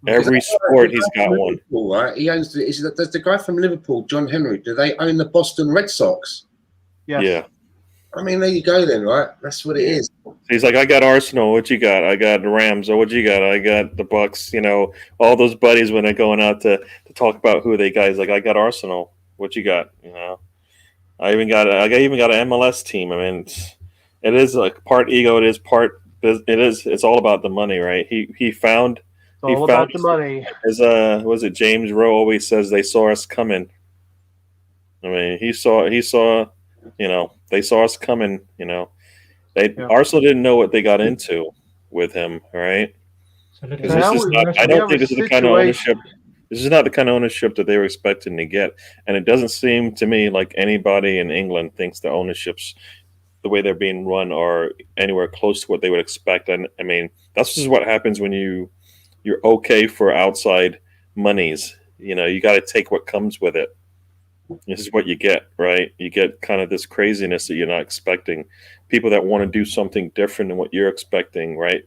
Because Every the sport, he's guy from got one. Liverpool, right? He owns. Does the guy from Liverpool, John Henry? Do they own the Boston Red Sox? yes. Yeah, I mean, there you go, then, right? That's what it yeah. is. He's like, I got Arsenal. What you got? I got the Rams. Or what you got? I got the Bucks. You know, all those buddies when they're going out to talk about who they got. He's like, I got Arsenal. What you got? You know, I even got an MLS team. I mean, it is like part ego. It is part. It is. It's all about the money, right? It's He all found about the money. as was it James Rowe always says they saw us coming. I mean, he saw, you know, they saw us coming. You know, Yeah. Arsenal didn't know what they got into with him, right? So the Because So this now is transfer not. I pressure. we don't have a think this is the kind of ownership. situation. This is not the kind of ownership that they were expecting to get, and it doesn't seem to me like anybody in England thinks the ownerships, the way they're being run, are anywhere close to what they would expect. And I mean, that's just what happens when you're okay for outside monies. You know, you got to take what comes with it. This is what you get, right? You get kind of this craziness that you're not expecting. People that want to do something different than what you're expecting, right?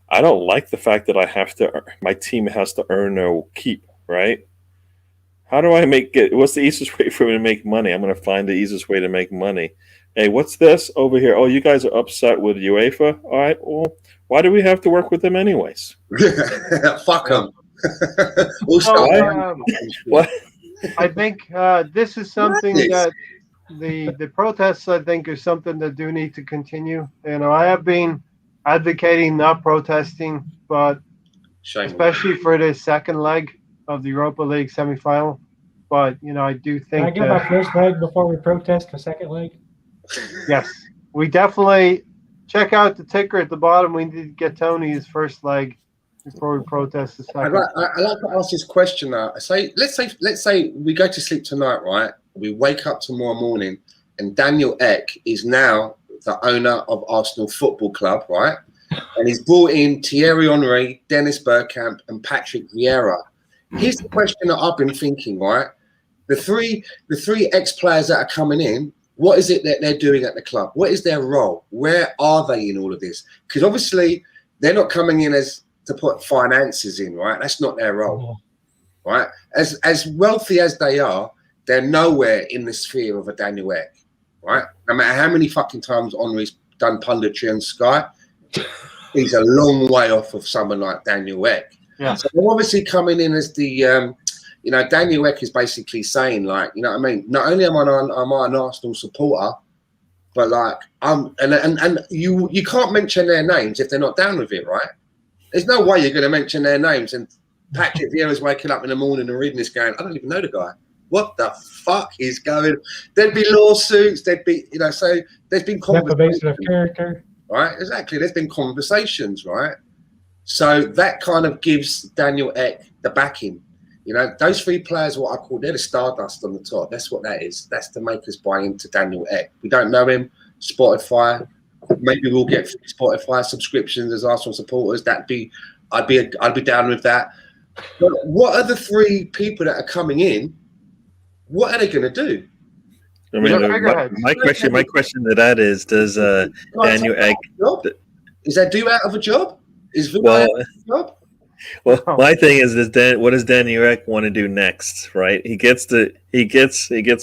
I don't like the fact that my team has to earn their keep, right? How do I make it? What's the easiest way for me to make money? I'm going to find the easiest way to make money. Hey, what's this over here? Oh, you guys are upset with UEFA? All right, well, why do we have to work with them anyways? Fuck Yeah. them. we'll So start What? I think this is something that the protests, I think, is something that do need to continue. You know, I have been advocating not protesting, but Shame. especially for the second leg of the Europa League semifinal. But you know, I do Can I think get my that first leg before we protest the second leg? yes, we definitely check out the ticker at the bottom. We need to get Tony his first leg before we protest the I second. like to ask this question now. Let's say we go to sleep tonight, right? We wake up tomorrow morning, and Daniel Ek is now the owner of Arsenal Football Club, right? And he's brought in Thierry Henry, Dennis Bergkamp, and Patrick Vieira. Here's the question that I've been thinking, right? The three ex-players that are coming in, what is it that they're doing at the club? What is their role? Where are they in all of this? Because obviously they're not coming in as to put finances in, right? That's not their role, right? As wealthy as they are, they're nowhere in the sphere of a Daniel Ek, right? No matter how many fucking times Henry's done punditry on Sky, he's a long way off of someone like Daniel Ek. Yeah. So they're obviously coming in as the, you know, Daniel Ek is basically saying, like, you know what I mean? Not only am I an Arsenal supporter, but like and you can't mention their names if they're not down with it, right? There's no way you're going to mention their names. And Patrick Vieira's waking up in the morning and reading this going, I don't even know the guy. What the fuck is going? There'd be lawsuits. There'd be, you know, so there's been Defamation of character. right? Exactly. There's been conversations, right? So that kind of gives Daniel Ek the backing. You know, those three players, what I call, they're the stardust on the top. That's what that is. That's to make us buy into Daniel Ek. We don't know him. Spotify. Maybe we'll get Spotify subscriptions as Arsenal supporters. I'd be down with that. But what are the three people that are coming in? What are they going to do? I mean, my question to that is, does Daniel Ek? Is that do out of a job? Is Villareal Well, out of a job? well, my thing is, what does Daniel Ek want to do next? Right? He gets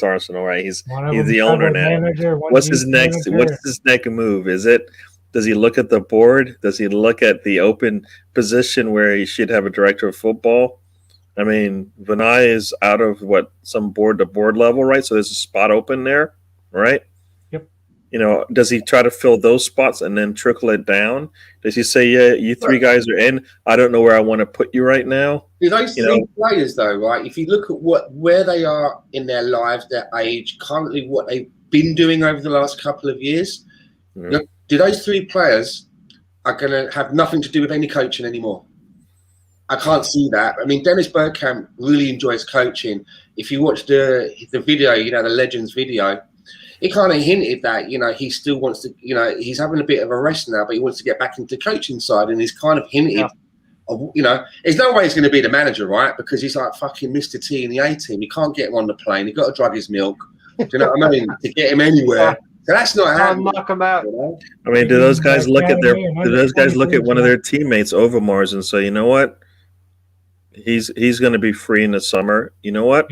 Arsenal, right? He's the owner now. What's his next? What's his next move? Does he look at the board? Does he look at the open position where he should have a director of football? I mean, Unai is out of some board to board level, right? So there's a spot open there, right? Yep. You know, does he try to fill those spots and then trickle it down? Does he say, yeah, you three guys are in. I don't know where I want to put you right now. Those three players, though, right? If you look at where they are in their lives, their age, currently what they've been doing over the last couple of years, do those three players are going to have nothing to do with any coaching anymore? I can't see that. I mean, Dennis Bergkamp really enjoys coaching. If you watch the video, you know, the Legends video, he kind of hinted that, you know, he still wants to, you know, he's having a bit of a rest now, but he wants to get back into coaching side, and he's kind of hinted, you know, there's no way he's going to be the manager, right? Because he's like fucking Mr. T in the A team. You can't get him on the plane. You've got to drug his milk. Do you know what I mean? To get him anywhere. So that's not happening. Knock him out. You know? I mean, do those guys look at one of their teammates, Overmars, and say, you know what? He's going to be free in the summer. You know what?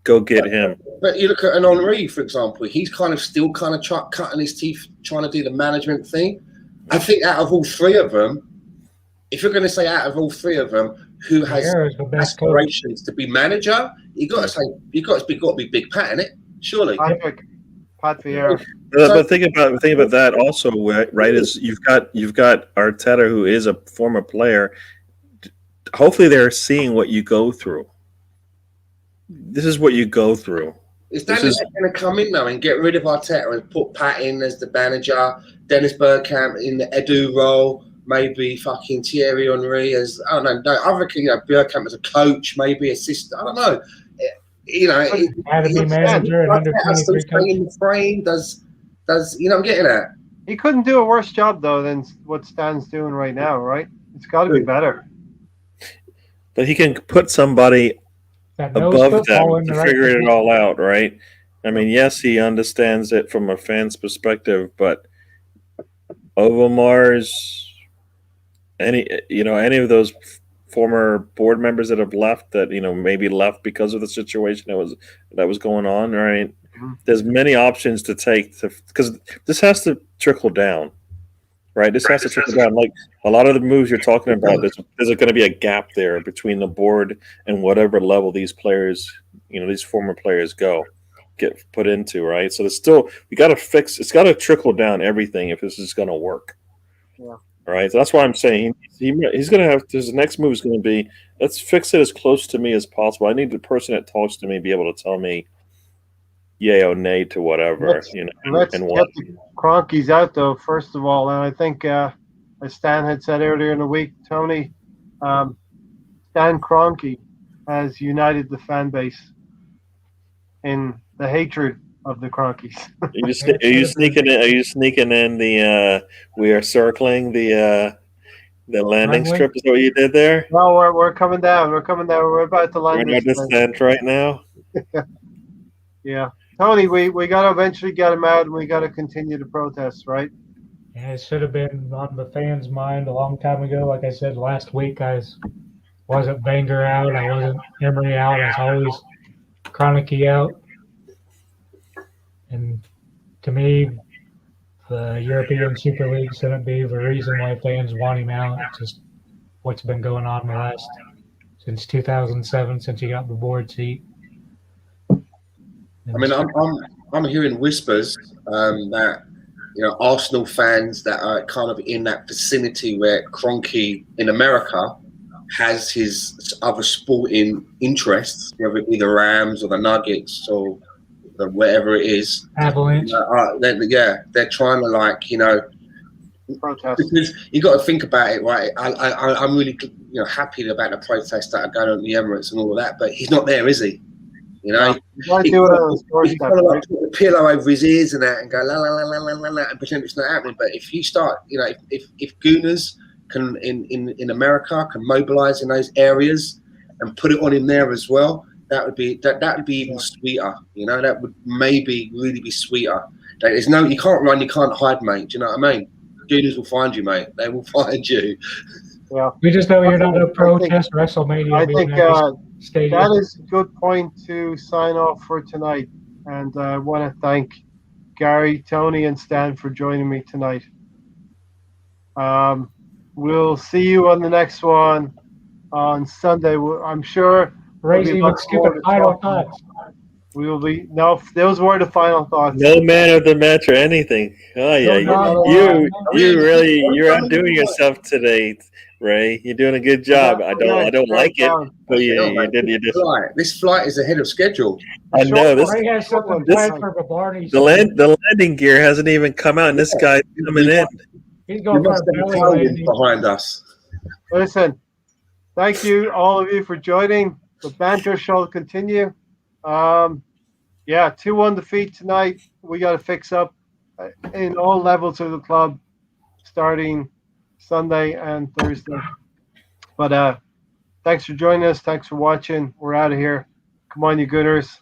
Go get him. But you look at an Henry, for example. He's kind of still kind of cutting his teeth, trying to do the management thing. I think out of all three of them, if you're going to say out of all three of them, who has aspirations to be manager, you got to say you got to be Big Pat in it, surely. Pat Vieira. But think about that also, right? Is you've got Arteta, who is a former player. Hopefully, they're seeing what you go through. This is what you go through. Is Dennis going to come in now and get rid of Arteta and put Pat in as the manager, Dennis Bergkamp in the Edu role, maybe fucking Thierry Henry as, I don't know, I reckon, you know, Bergkamp as a coach, maybe assistant, I don't know. You know, be manager and under 23 coach. In the frame, does you know what I'm getting at? He couldn't do a worse job though than what Stan's doing right now, right? It's got to be better. But he can put somebody above them to figure it all out, right? I mean, yes, he understands it from a fan's perspective, but Overmars, any of those former board members that have left, that, you know, maybe left because of the situation that was going on, right? Mm-hmm. There's many options to take because this has to trickle down, right? This has to trickle down. Like a lot of the moves you're talking about, there's going to be a gap there between the board and whatever level these players, you know, these former players get put into, right? So it's got to trickle down everything if this is going to work. Yeah. Right, so that's why I'm saying he's going to have. His next move is going to be, let's fix it as close to me as possible. I need the person that talks to me be able to tell me yay or nay to whatever. Let's get the Cronkies out though, first of all, and I think as Stan had said earlier in the week, Tony, Stan Kroenke has united the fan base in the hatred of the Cronkies. Are you sneaking in the we are circling the landing strip? Is that what you did there? No, we're coming down. We're about to land. We're in our descent right now. Yeah, Tony, we got to eventually get him out, and we got to continue the protests, right? Yeah, it should have been on the fans' mind a long time ago. Like I said last week, I wasn't Wenger out, I wasn't Emery out, I was always Kroenke out. And to me, the European Super League shouldn't be the reason why fans want him out. It's just what's been going on since 2007, since he got the board seat. I mean, I'm hearing whispers that, you know, Arsenal fans that are kind of in that vicinity where Kroenke in America has his other sporting interests, whether it be the Rams or the Nuggets or whatever it is, Avalanche. They're trying to, like, you know, protest. Because you got to think about it, right? I'm really, you know, happy about the protests that are going on in the Emirates and all of that, but he's not there, is he? You know, he's kind of like put the pillow over his ears and that, and go la la la la la la, and pretend it's not happening. But if you start, you know, if Gooners can in America can mobilize in those areas and put it on him there as well, that would be even sweeter. You know, that would maybe really be sweeter. There's no, you can't run, you can't hide, mate. Do you know what I mean? Gooners will find you, mate. They will find you. Yeah. We just know you're not a protest WrestleMania. I think that is a good point to sign off for tonight. And I want to thank Gary, Tony, and Stan for joining me tonight. We'll see you on the next one on Sunday. I'm sure. Raising with stupid final thoughts. We will be those were the final thoughts. No man of the match or anything. Oh yeah, you're outdoing yourself today, Ray. You're doing a good job. I don't like it, but you did. This flight is ahead of schedule. I know this. Ray has something planned for Babardi. The landing gear hasn't even come out, and this guy's coming in. He's going for a belly landing behind us. Listen, thank you, all of you, for joining. The banter shall continue. Yeah, 2-1 defeat tonight. We got to fix up in all levels of the club, starting Sunday and Thursday. But thanks for joining us. Thanks for watching. We're out of here. Come on, you Gunners.